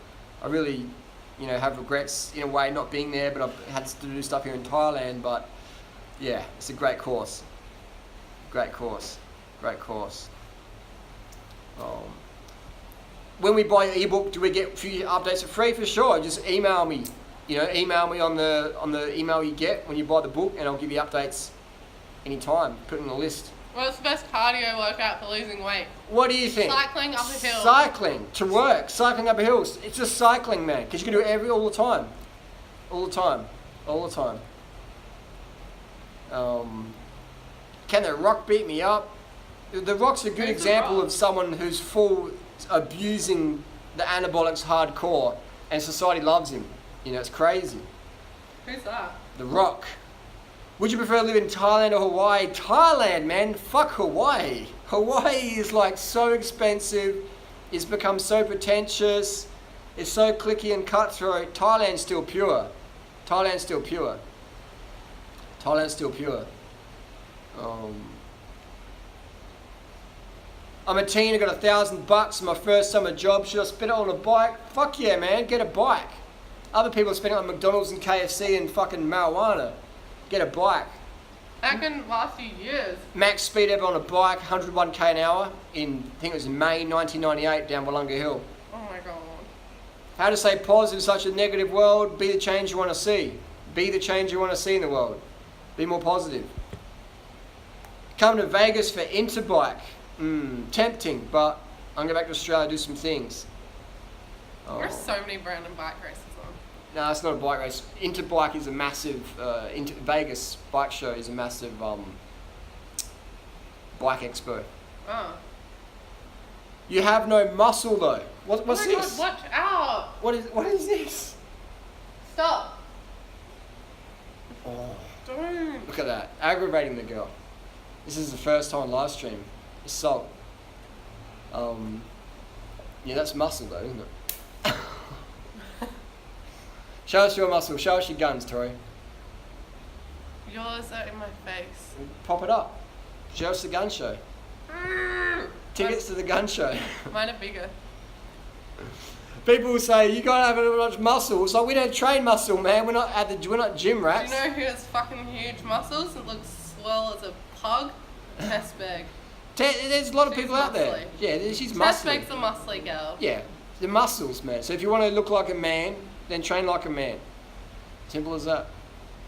I really, have regrets in a way not being there, but I've had to do stuff here in Thailand, but yeah, it's a great course. Great course. When we buy the ebook, do we get a few updates for free? For sure. Just email me. Email me on the email you get when you buy the book, and I'll give you updates anytime. Put it on the list. What's the best cardio workout for losing weight? What do you think? Cycling up a hill. Cycling to work. Cycling up a hill. It's just cycling, man. Because you can do it all the time. Can the Rock beat me up? The Rock's a good Who's The example Rock? of someone who's full abusing the anabolics hardcore, and society loves him. It's crazy. Who's that? The Rock. Would you prefer to live in Thailand or Hawaii? Thailand, man. Fuck Hawaii. Hawaii is so expensive. It's become so pretentious. It's so cliquey and cutthroat. Thailand's still pure. I'm a teen, I got $1,000, my first summer job, should I spend it on a bike? Fuck yeah, man, get a bike. Other people are spending it on McDonald's and KFC and fucking marijuana. Get a bike. That can last you years. Max speed ever on a bike, 101k an hour in, I think it was in May 1998 down Wollonga Hill. Oh my god. How to stay positive in such a negative world? Be the change you want to see. Be the change you want to see in the world. Be more positive. Come to Vegas for Interbike. Tempting, but I'm going to go back to Australia to do some things. There's so many random bike races on. No, it's not a bike race. Interbike is a massive, Vegas bike show is a massive bike expo. Oh. You have no muscle though. What's Oh my this? god, watch out! What is this? Stop. Oh, Don't. look at that. Aggravating the girl. This is the first time live stream. Assault. Yeah, that's muscle though, isn't it? Show us your muscle. Show us your guns, Tori. Yours are in my face. Pop it up. Show us the gun show. Tickets to the gun show. Mine are bigger. People will say you gotta have much muscle. It's like we don't train muscle, man. We're not gym Do rats. you know who has fucking huge muscles and looks swell as a pug? Tessberg. There's a lot of She's people out there. muscly. Yeah, she's muscly. Tessberg's a muscly girl. Yeah, the muscles, man. So if you want to look like a man, then train like a man. Simple as that.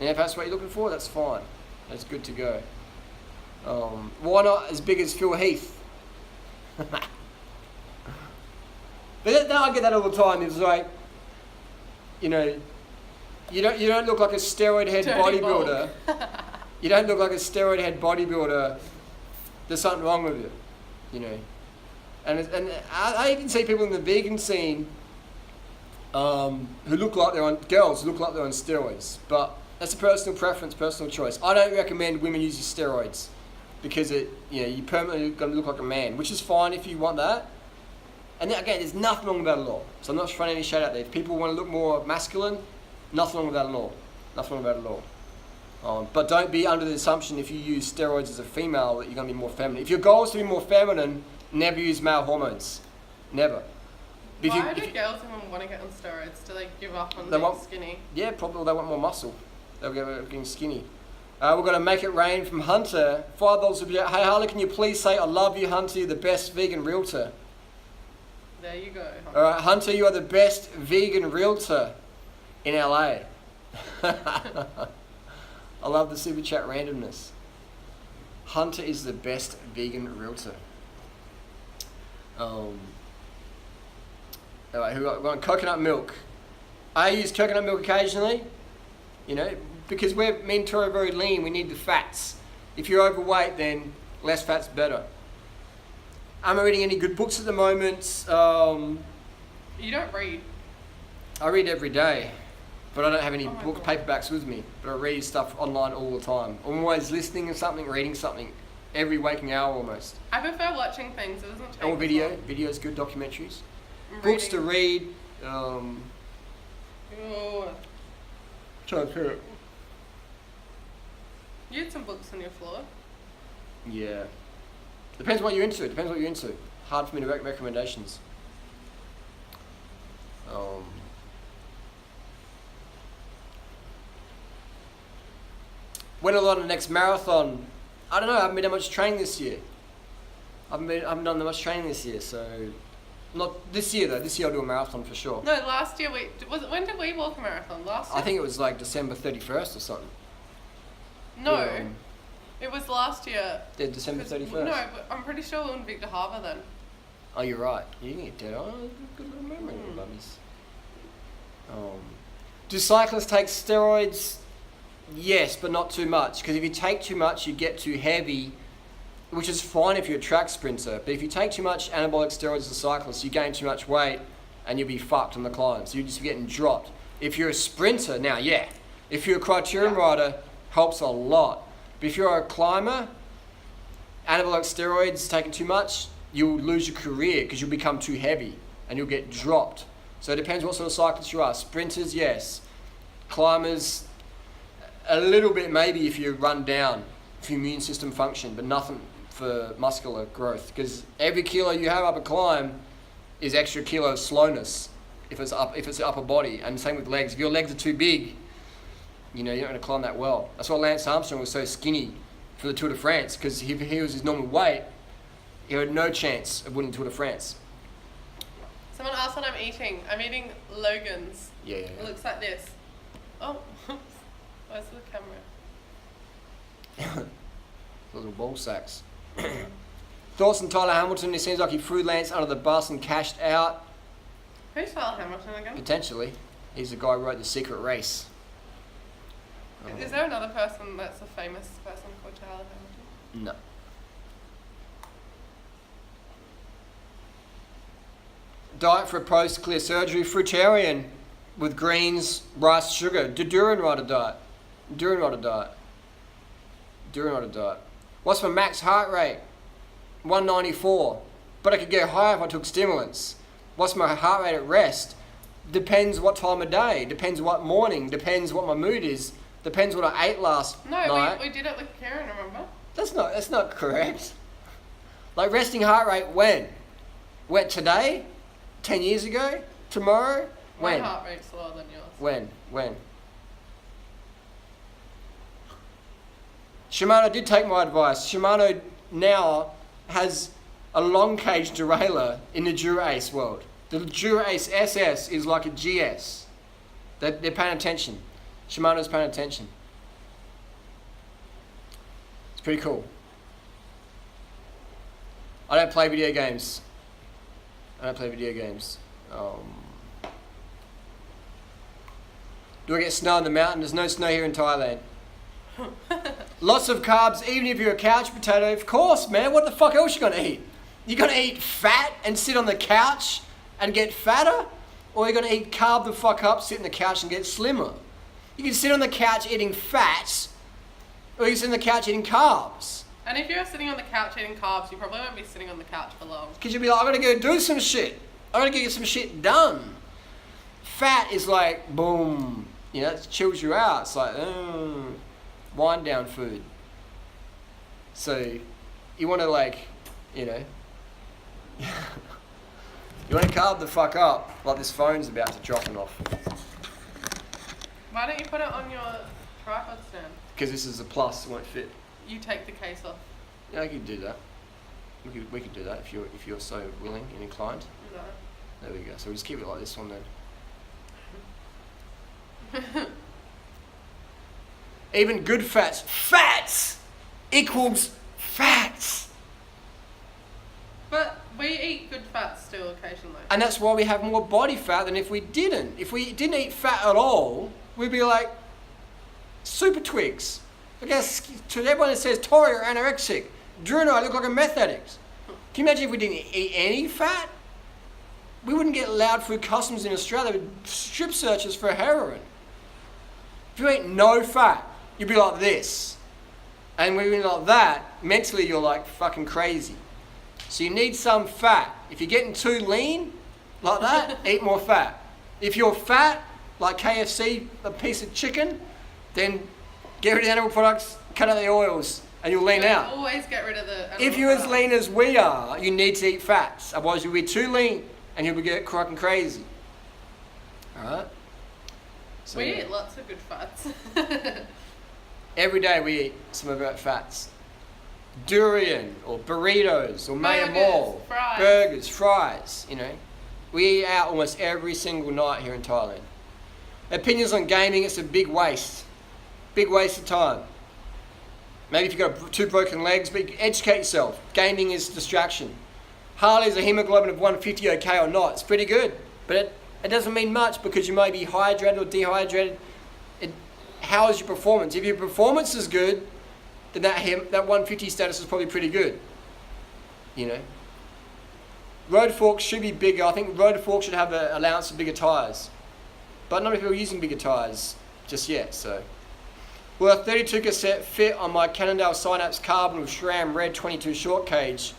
And if that's what you're looking for, that's fine. That's good to go. Why not as big as Phil Heath? But I get that all the time. It's like, you know, you don't look like a steroid head Dirty bodybuilder. You don't look like a steroid head bodybuilder. There's something wrong with you, you know. And I even see people in the vegan scene who look like they're on, girls who look like they're on steroids. But that's a personal preference, personal choice. I don't recommend women using steroids because you permanently going to look like a man, which is fine if you want that. And then, again, there's nothing wrong with that at all. So I'm not throwing any shade out there. If people want to look more masculine, nothing wrong with that at all. Nothing wrong with that at all. But don't be under the assumption if you use steroids as a female that you're going to be more feminine. If your goal is to be more feminine, never use male hormones. Never. Why do girls even want to get on steroids? Do they give up on being skinny? Yeah, probably they want more muscle. They'll get getting skinny. We're going to make it rain from Hunter. $5 Hey Harley, can you please say I love you, Hunter, you're the best vegan realtor. There you go. Hunter. Alright, Hunter, you are the best vegan realtor in LA. I love the super chat randomness. Hunter is the best vegan realtor. Alright, who got coconut milk? I use coconut milk occasionally, you know, because me and Tori are very lean, we need the fats. If you're overweight, then less fat's better. I'm not reading any good books at the moment. You don't read. I read every day, but I don't have any Oh my book God. paperbacks with me. But I read stuff online all the time. I'm always listening to something, reading something, every waking hour almost. I prefer watching things. It doesn't take Or as video. long. Video's good, documentaries. I'm Books to reading. read. Ooh. Trying to put You had some books on your floor. Yeah. Depends what you're into. Hard for me to make recommendations. When are on the next marathon? I don't know. I haven't been that much training this year. I haven't done that much training this year, so not this year though. This year I'll do a marathon for sure. No, last year when did we walk a marathon? Last year? I think it was like December 31st or something. No, Yeah. it was last year. Yeah, December 'Cause- 31st. No, but I'm pretty sure we were in Victor Harbour then. Oh, you're right. You can get dead. Oh, good little memory, Mm. mummies. Do cyclists take steroids? Yes, but not too much. Because if you take too much, you get too heavy, which is fine if you're a track sprinter. But if you take too much anabolic steroids as a cyclist, you gain too much weight and you'll be fucked on the climb. So you're just getting dropped. If you're a sprinter, now, yeah. If you're a criterium rider, helps a lot. But if you're a climber, anabolic steroids taking too much, you'll lose your career because you'll become too heavy and you'll get dropped. So it depends what sort of cyclist you are. Sprinters, yes. Climbers, a little bit maybe if you run down, if your immune system function, but nothing for muscular growth, because every kilo you have up a climb is extra kilo of slowness if it's upper body, and same with legs. If your legs are too big, you're not going to climb that well. That's why Lance Armstrong was so skinny for the Tour de France, because if he was his normal weight, he had no chance of winning the Tour de France. Someone asked what I'm eating. I'm eating Logan's. Yeah. It looks like this. Oh, where's the camera? Little ball sacks. Thoughts on Tyler Hamilton? It seems like he threw Lance under the bus and cashed out. Who's Tyler Hamilton again? Potentially. He's the guy who wrote The Secret Race. Is there another person that's a famous person called Tyler Hamilton? No. Diet for a post-clear surgery. Fruitarian with greens, rice, sugar. Durin-rider diet. What's my max heart rate? 194. But I could get higher if I took stimulants. What's my heart rate at rest? Depends what time of day. Depends what morning. Depends what my mood is. Depends what I ate last night. No, we did it with Karen, remember? That's not correct. Like resting heart rate when? When today? 10 years ago? Tomorrow? When? My heart rate's lower than yours. When? Shimano did take my advice. Shimano now has a long cage derailleur in the Dura-Ace world. The Dura-Ace SS is like a GS. They're paying attention. Shimano's paying attention. It's pretty cool. I don't play video games. Do I get snow in the mountain? There's no snow here in Thailand. Lots of carbs, even if you're a couch potato. Of course, man. What the fuck else you gonna eat? You gonna eat fat and sit on the couch and get fatter? Or you gonna eat carb the fuck up, sit on the couch and get slimmer? You can sit on the couch eating fats, or you can sit on the couch eating carbs. And if you're sitting on the couch eating carbs, you probably won't be sitting on the couch for long. Because you'll be like, I gotta go do some shit. I gotta get some shit done. Fat is like, boom, it chills you out. It's like, wind down food. So, you want to you want to carb the fuck up, like this phone's about to drop it off. Why don't you put it on your tripod stand? Because this is a plus, it won't fit. You take the case off. Yeah, I could do that. We could do that if you're so willing and inclined. No. There we go. So we'll just keep it like this one then. Even good fats equals fats. But we eat good fats still occasionally. And that's why we have more body fat than if we didn't. If we didn't eat fat at all, we'd be like super twigs. I guess to everyone that says Tori are anorexic, Drew and I look like a meth addict. Can you imagine if we didn't eat any fat? We wouldn't get allowed through customs in Australia with strip searches for heroin. If you ate no fat, you'd be like this. And when you're like that, mentally you're like fucking crazy. So you need some fat. If you're getting too lean, like that, eat more fat. If you're fat, like KFC, a piece of chicken, then get rid of animal products, cut out the oils, and you'll lean out. Always get rid of the animal If you're as products. lean as we are, you need to eat fats. Otherwise you'll be too lean and you'll get fucking crazy. Alright? So we eat lots of good fats. every day we eat some of our fats. Durian, or burritos, or mayamol, burgers, fries, We eat out almost every single night here in Thailand. Opinions on gaming, it's a big waste. Big waste of time. Maybe if you've got 2 broken legs, but educate yourself. Gaming is distraction. Harley's a hemoglobin of 150 okay or not. It's pretty good, but it doesn't mean much because you may be hydrated or dehydrated. How is your performance? If your performance is good, then that 150 status is probably pretty good. Road forks should be bigger. I think road forks should have an allowance of bigger tyres. But not many people are using bigger tyres just yet, so. Will a 32 cassette fit on my Cannondale Synapse Carbon with SRAM Red 22 short cage?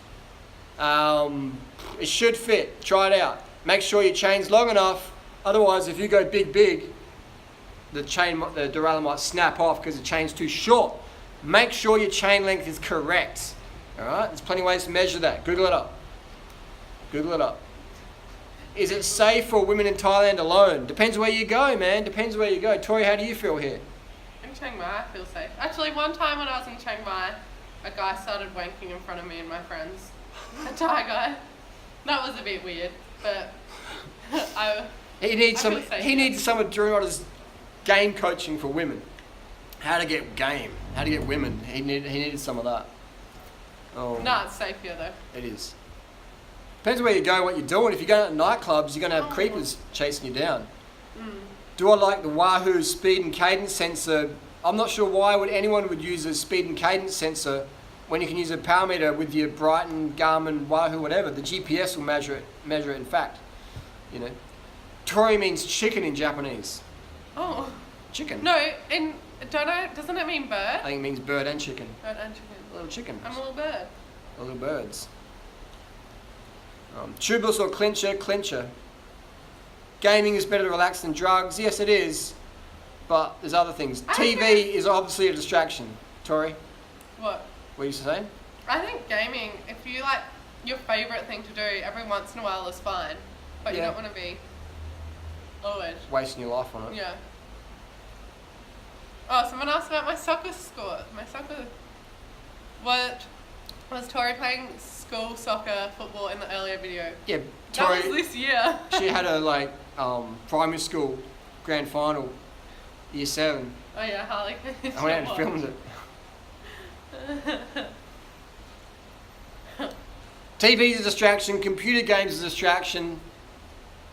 It should fit. Try it out. Make sure your chain's long enough. Otherwise, if you go big, the derailleur might snap off because the chain's too short. Make sure your chain length is correct. All right, there's plenty of ways to measure that. Google it up. Google it up. Is it safe for women in Thailand alone? Depends where you go, man. Depends where you go. Tori, how do you feel here? In Chiang Mai, I feel safe. Actually, one time when I was in Chiang Mai, a guy started wanking in front of me and my friends. A Thai guy. That was a bit weird, but He needs I feel safe, he needs someone doing all his game coaching for women. How to get game. How to get women. He needed some of that. Oh. No, it's safe here though. It is. Depends where you go, what you're doing. If you're going to nightclubs, you're going to have creepers chasing you down. Do I like the Wahoo speed and cadence sensor? I'm not sure why anyone would use a speed and cadence sensor when you can use a power meter with your Brighton, Garmin, Wahoo, whatever. The GPS will measure it in fact. You know. Tori means chicken in Japanese. Oh. Chicken. No, doesn't it mean bird? I think it means bird and chicken. Bird and chicken. Little chickens. I'm a little bird. Little birds. Tubeless or clincher? Clincher. Gaming is better to relax than drugs. Yes, it is. But there's other things. TV is obviously a distraction. Tori, What? what are you saying? I think gaming, if you like your favourite thing to do every once in a while is fine. But you Yeah. don't want to be always. Wasting your life on it. Yeah. Oh, someone asked about my soccer score. My soccer. What was Tori playing school soccer football in the earlier video? Yeah, That was Tori, this year. she had a primary school grand final, year 7. Oh yeah, Harley. I went out and filmed it. TV is a distraction, computer games is a distraction.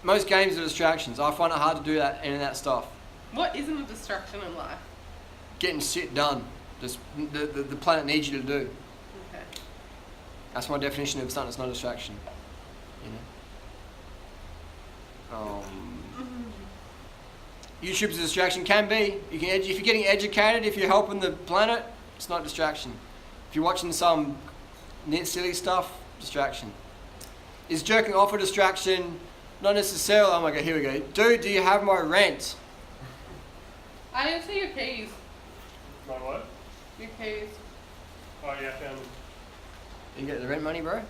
Most games are distractions. I find it hard to do that and that stuff. What isn't a distraction in life? Getting shit done. Just the planet needs you to do. Okay. That's my definition of something that's not a distraction. You know. YouTube's a distraction. Can be. You can if you're getting educated, if you're helping the planet, it's not a distraction. If you're watching some silly stuff, distraction. Is jerking off a distraction? Not necessarily. Oh my god, here we go. Dude, do you have my rent? I didn't see your keys. My what? Your keys. Oh yeah, I found them. You get the rent money, bro? I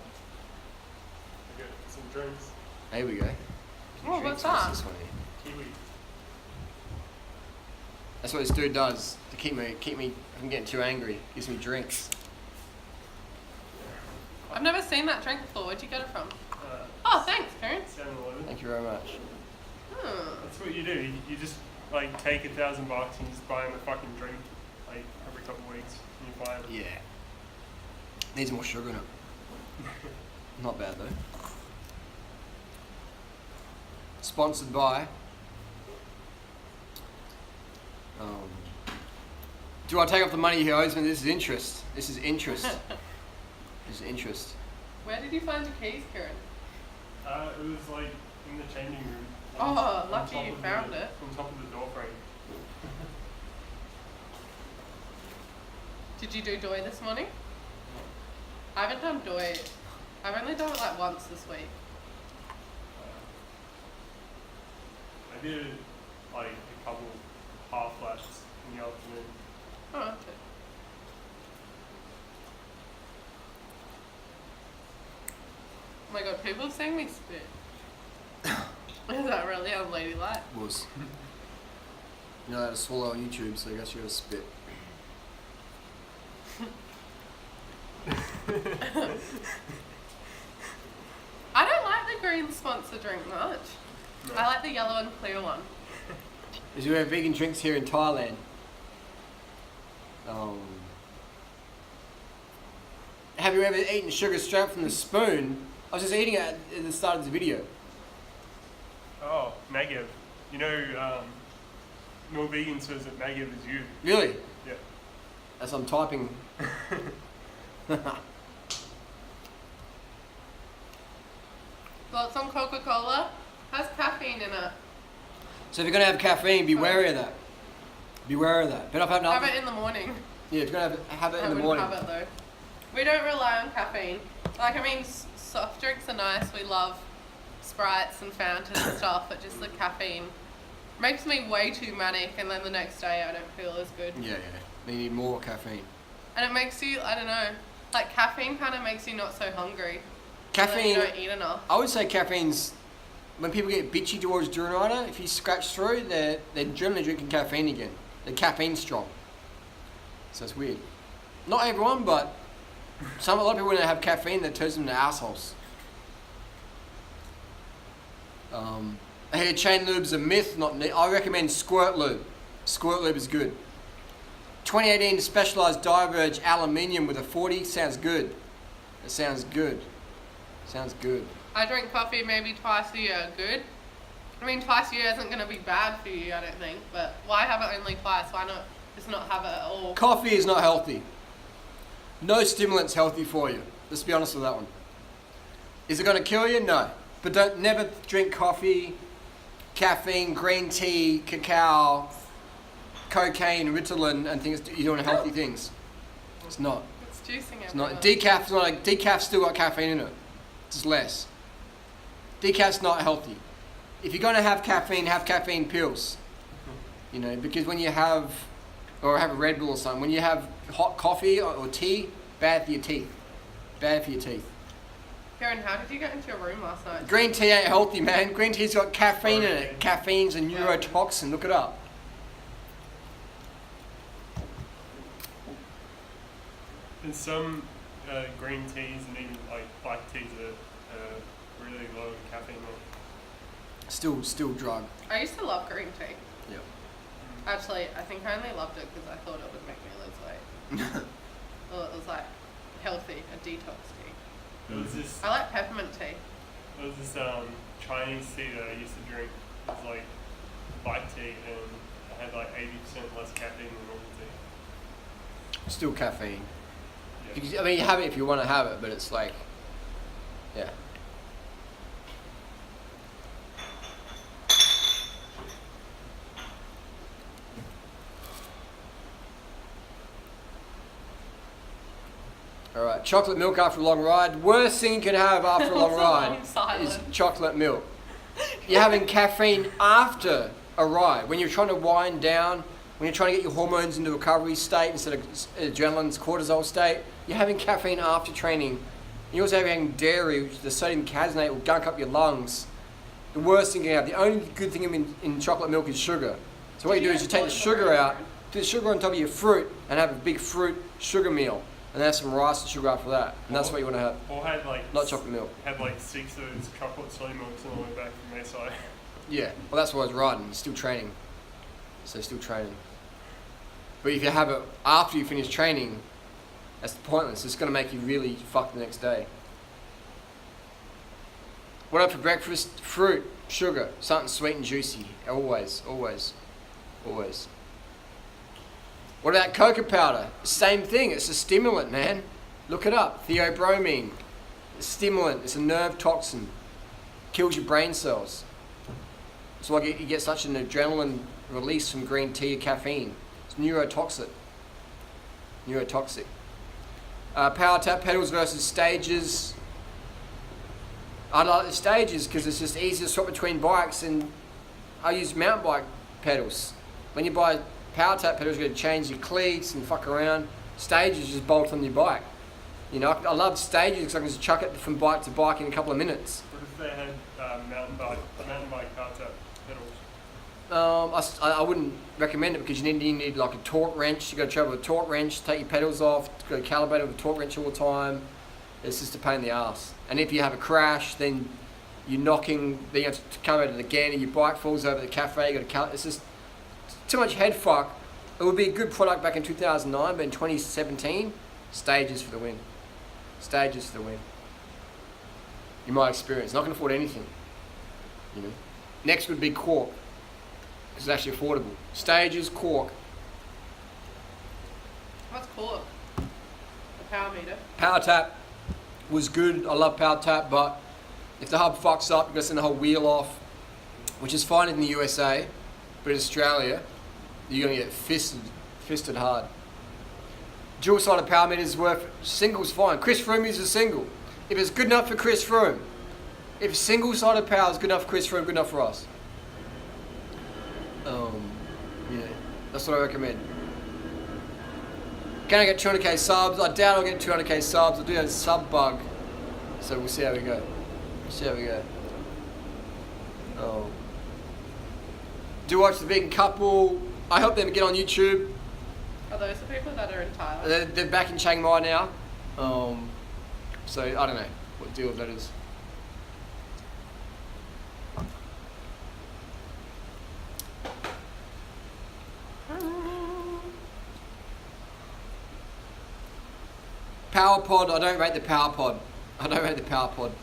got some drinks. There we go. Oh, what's that? This one here? Kiwi. That's what this dude does to keep me from getting too angry. Gives me drinks. I've never seen that drink before. Where'd you get it from? Uh, Oh, thanks, Karen. 7-Eleven. Thank you very much. That's what you do. You just like take $1,000 and you just buy them a fucking drink like every couple of weeks and you buy them. Yeah. Needs more sugar in it. Not bad though. Sponsored by. Do I take off the money he owes me? This is interest. This is interest. This is interest. Where did you find your keys, Karen? It was like in the changing room. Oh, on lucky top you of found the, it. On top of the door frame. Did you do Doi this morning? I haven't done Doi. I've only done it like once this week. I did like a couple half laps in the afternoon. Oh, okay. Oh my god, people have seen me spit. Is that really unladylike? Was. You know how to swallow on YouTube, so I guess you gotta spit. I don't like the green sponsor drink much. No. I like the yellow and clear one. Is we have vegan drinks here in Thailand. Have you ever eaten sugar straight from the spoon? I was just eating it at the start of the video. Oh, Nagev. You know, no vegan says that Nagev is you. Really? Yeah. As I'm typing. Well, it's on Coca-Cola. Has caffeine in it. So if you're gonna have caffeine, be wary of that. Beware of that. But I've had Have nothing. it in the morning. Yeah, if you're gonna have it I in the wouldn't morning. have it though. We don't rely on caffeine. Like, I mean, soft drinks are nice. We love Sprites and Fantas and stuff, but just the caffeine makes me way too manic, and then the next day I don't feel as good. Yeah. You need more caffeine. And it makes you, I don't know, Like caffeine kind of makes you not so hungry. Caffeine, You don't eat enough. I would say caffeine's, when people get bitchy towards Durinator, if you scratch through, they're generally drinking caffeine again. The caffeine's strong. So it's weird. Not everyone, but a lot of people when they have caffeine, that turns them into assholes. I hear chain lube's a myth, I recommend Squirt Lube. Squirt Lube is good. 2018 Specialized Diverge Aluminium with a 40 sounds good. It sounds good. Sounds good. I drink coffee maybe twice a year. Good. I mean, twice a year isn't going to be bad for you, I don't think. But why have it only twice? Why not just not have it at all? Coffee is not healthy. No stimulant's healthy for you. Let's be honest with that one. Is it going to kill you? No. But never drink coffee, caffeine, green tea, cacao, cocaine, Ritalin, and things. You're doing healthy things. It's not. It's juicing It's everyone. not. Decaf's still got caffeine in it. Just less. Decaf's not healthy. If you're going to have caffeine pills. You know, because when you have, or have a Red Bull or something, when you have hot coffee or tea, bad for your teeth. Bad for your teeth. Kieran, how did you get into your room last night? Green tea ain't healthy, man. Green tea's got caffeine in it. Caffeine's a neurotoxin. Look it up. And some green teas and even like black teas are really low in caffeine. Still drug. I used to love green tea. Yep. Actually, I think I only loved it because I thought it would make me lose weight. Well, it was like healthy, a detox tea. There was this I like peppermint tea. Chinese tea that I used to drink. It was like black tea and it had like 80% less caffeine than normal tea. Still caffeine. Yeah. Because, I mean, you have it if you want to have it, but it's like, yeah. All right, chocolate milk after a long ride. Worst thing you can have after a long It's a ride long silence. is chocolate milk. You're having caffeine after a ride. When you're trying to wind down, when you're trying to get your hormones into a recovery state instead of adrenaline's cortisol state, you're having caffeine after training. You're also having dairy, which the sodium caseinate will gunk up your lungs. The worst thing you can have. The only good thing in chocolate milk is sugar. So what you do is you take the sugar out, put the sugar on top of your fruit, and have a big fruit sugar meal. And have some rice and sugar after that. And that's what you want to have. Or had like Not chocolate milk. Had like 6 of those chocolate soy milks on the way back from their side. Yeah. Well, that's why I was riding. Still training. So still training. But if you have it after you finish training, that's pointless. It's going to make you really fucked the next day. What up for breakfast? Fruit, sugar, something sweet and juicy. Always, always, always. What about coca powder? Same thing. It's a stimulant, man. Look it up. Theobromine. It's a stimulant. It's a nerve toxin. Kills your brain cells. That's why you get such an adrenaline release from green tea or caffeine. It's neurotoxic. Neurotoxic. Power tap pedals versus stages. I like the stages because it's just easy to swap between bikes, and I use mountain bike pedals. When you buy power tap pedals, you're going to change your cleats and fuck around. Stages, just bolt on your bike. You know, I love stages because I can just chuck it from bike to bike in a couple of minutes. What if they had mountain bike power tap pedals? I wouldn't recommend it because you need like a torque wrench. You got to travel with a torque wrench, take your pedals off, go calibrate it with a torque wrench all the time. It's just a pain in the ass. And if you have a crash, then you're knocking. Then you have to calibrate it again, and your bike falls over the cafe. You got to it's just too much head fuck. It would be a good product back in 2009, but in 2017, stages for the win. Stages for the win. In my experience, not going to afford anything. You know. Next would be cork, because it's actually affordable. Stages, cork. What's cork? The power meter. Power tap was good. I love power tap, but if the hub fucks up, you've got to send the whole wheel off, which is fine in the USA, but in Australia, you're going to get fisted hard. Dual-sided power meter is worth, single's fine. Chris Froome uses a single. If it's good enough for Chris Froome, if single-sided power is good enough for Chris Froome, good enough for us. Yeah, that's what I recommend. Gonna get 200k subs. I doubt I'll get 200k subs. I'll do a sub bug. So we'll see how we go. Oh. Do watch the vegan couple. I hope they get on YouTube. Are those the people that are in Thailand? They're back in Chiang Mai now. So I don't know what deal that is. Power pod. I don't rate the power pod. I don't like the power pod.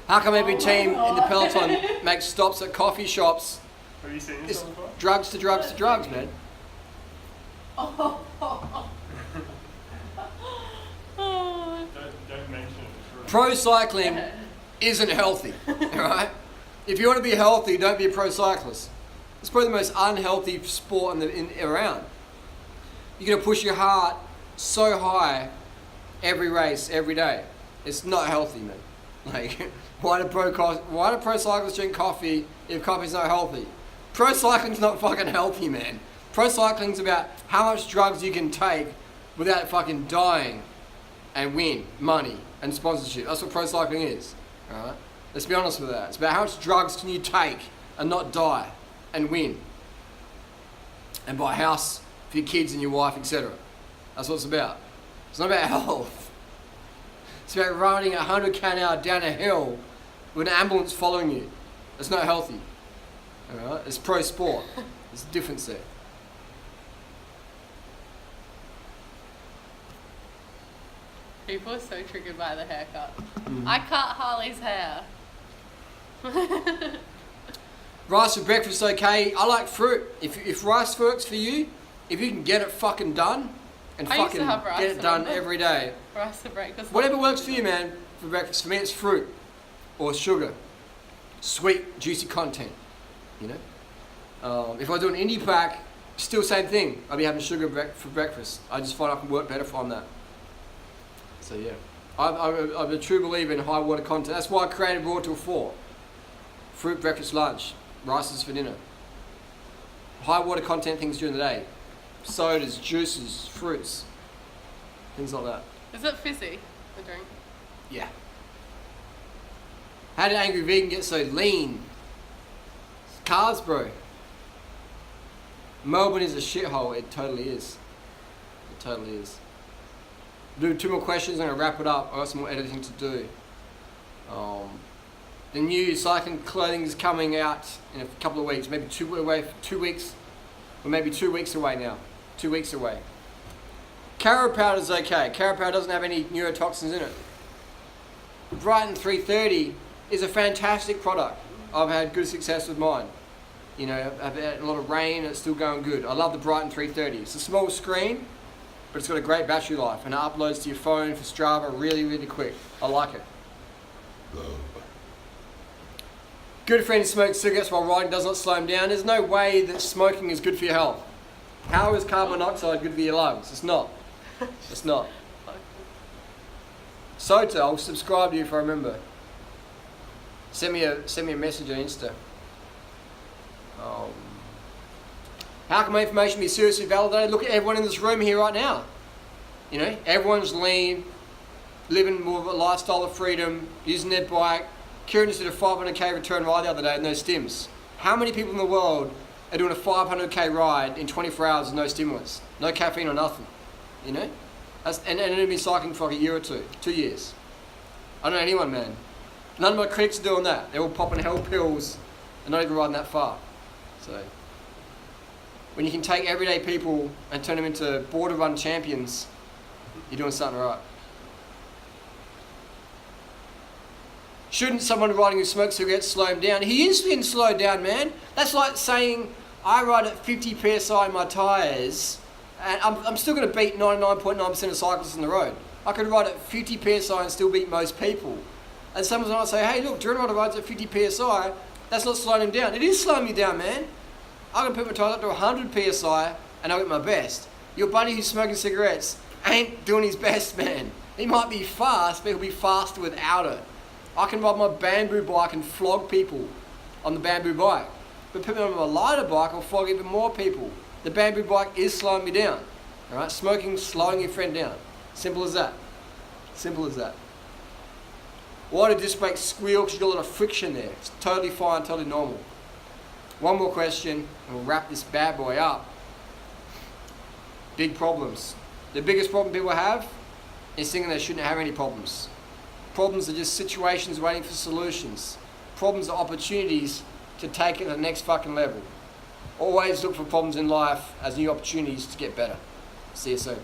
How come every team in the peloton makes stops at coffee shops? Have you seen this It's one before? drugs to drugs to drugs, man. Oh. Don't mention it. Pro cycling isn't healthy, alright? If you want to be healthy, don't be a pro cyclist. It's probably the most unhealthy sport around. You're going to push your heart so high every race, every day. It's not healthy, man. Like, why do pro cyclists drink coffee if coffee's not healthy? Pro cycling's not fucking healthy, man. Pro cycling's about how much drugs you can take without fucking dying and win money and sponsorship. That's what pro cycling is, alright? Let's be honest with that. It's about how much drugs can you take and not die and win and buy a house for your kids and your wife, etc. That's what it's about. It's not about health. It's about running 100k an hour down a hill with an ambulance following you. It's not healthy. Alright? It's pro sport. There's a difference there. People are so triggered by the haircut. I cut Harley's hair. Rice for breakfast, okay. I like fruit. If rice works for you, if you can get it fucking done and I used fucking to have rice get it done every day. Rice for breakfast. Whatever works for you, man, for breakfast. For me, it's fruit or sugar. Sweet, juicy content, you know? If I do an indie pack, still same thing. I'll be having sugar for breakfast. I just find I can work better from that. So yeah. I'm a true believer in high water content. That's why I created Raw Till 4. Fruit, breakfast, lunch. Rices for dinner. High water content things during the day. Sodas, juices, fruits. Things like that. Is it fizzy, the drink? Yeah. How did Angry Vegan get so lean? It's carbs, bro. Melbourne is a shithole. It totally is. It totally is. Do 2 more questions. I'm going to wrap it up. I've got some more editing to do. The new cycling clothing is coming out in a couple of weeks. Maybe 2 weeks. Or maybe 2 weeks away now. 2 weeks away. CARB powder is okay. CARB powder doesn't have any neurotoxins in it. Brighton 330 is a fantastic product. I've had good success with mine. You know, I've had a lot of rain and it's still going good. I love the Brighton 330. It's a small screen, but it's got a great battery life and it uploads to your phone for Strava really, really quick. I like it. Good friend smokes cigarettes while riding does not slow him down. There's no way that smoking is good for your health. How is carbon monoxide good for your lungs? It's not. It's not. Sota, I'll subscribe to you if I remember. Send me a message on Insta. How can my information be seriously validated? Look at everyone in this room here right now. You know, everyone's lean, living more of a lifestyle of freedom, using their bike. Kieran just did a 500k return ride the other day with no stims. How many people in the world are doing a 500k ride in 24 hours with no stimulants? No caffeine or nothing. You know? And they've been cycling for like a year or 2 years. I don't know anyone, man. None of my critics are doing that. They're all popping hell pills and not even riding that far. So, when you can take everyday people and turn them into border run champions, you're doing something right. Shouldn't someone riding who smokes cigarettes slow him down? He is being slowed down, man. That's like saying I ride at 50 psi in my tyres and I'm still going to beat 99.9% of cyclists on the road. I could ride at 50 psi and still beat most people. And someone might say, hey, look, Jordan Rider rides at 50 psi. That's not slowing him down. It is slowing me down, man. I can put my tyres up to 100 psi and I'll get my best. Your buddy who's smoking cigarettes ain't doing his best, man. He might be fast, but he'll be faster without it. I can ride my bamboo bike and flog people on the bamboo bike. But put me on a lighter bike, I'll flog even more people. The bamboo bike is slowing me down. All right, smoking, slowing your friend down. Simple as that. Simple as that. Why do disc brakes squeal? Because you've got a lot of friction there. It's totally fine, totally normal. One more question, and we'll wrap this bad boy up. Big problems. The biggest problem people have is thinking they shouldn't have any problems. Problems are just situations waiting for solutions. Problems are opportunities to take it to the next fucking level. Always look for problems in life as new opportunities to get better. See you soon.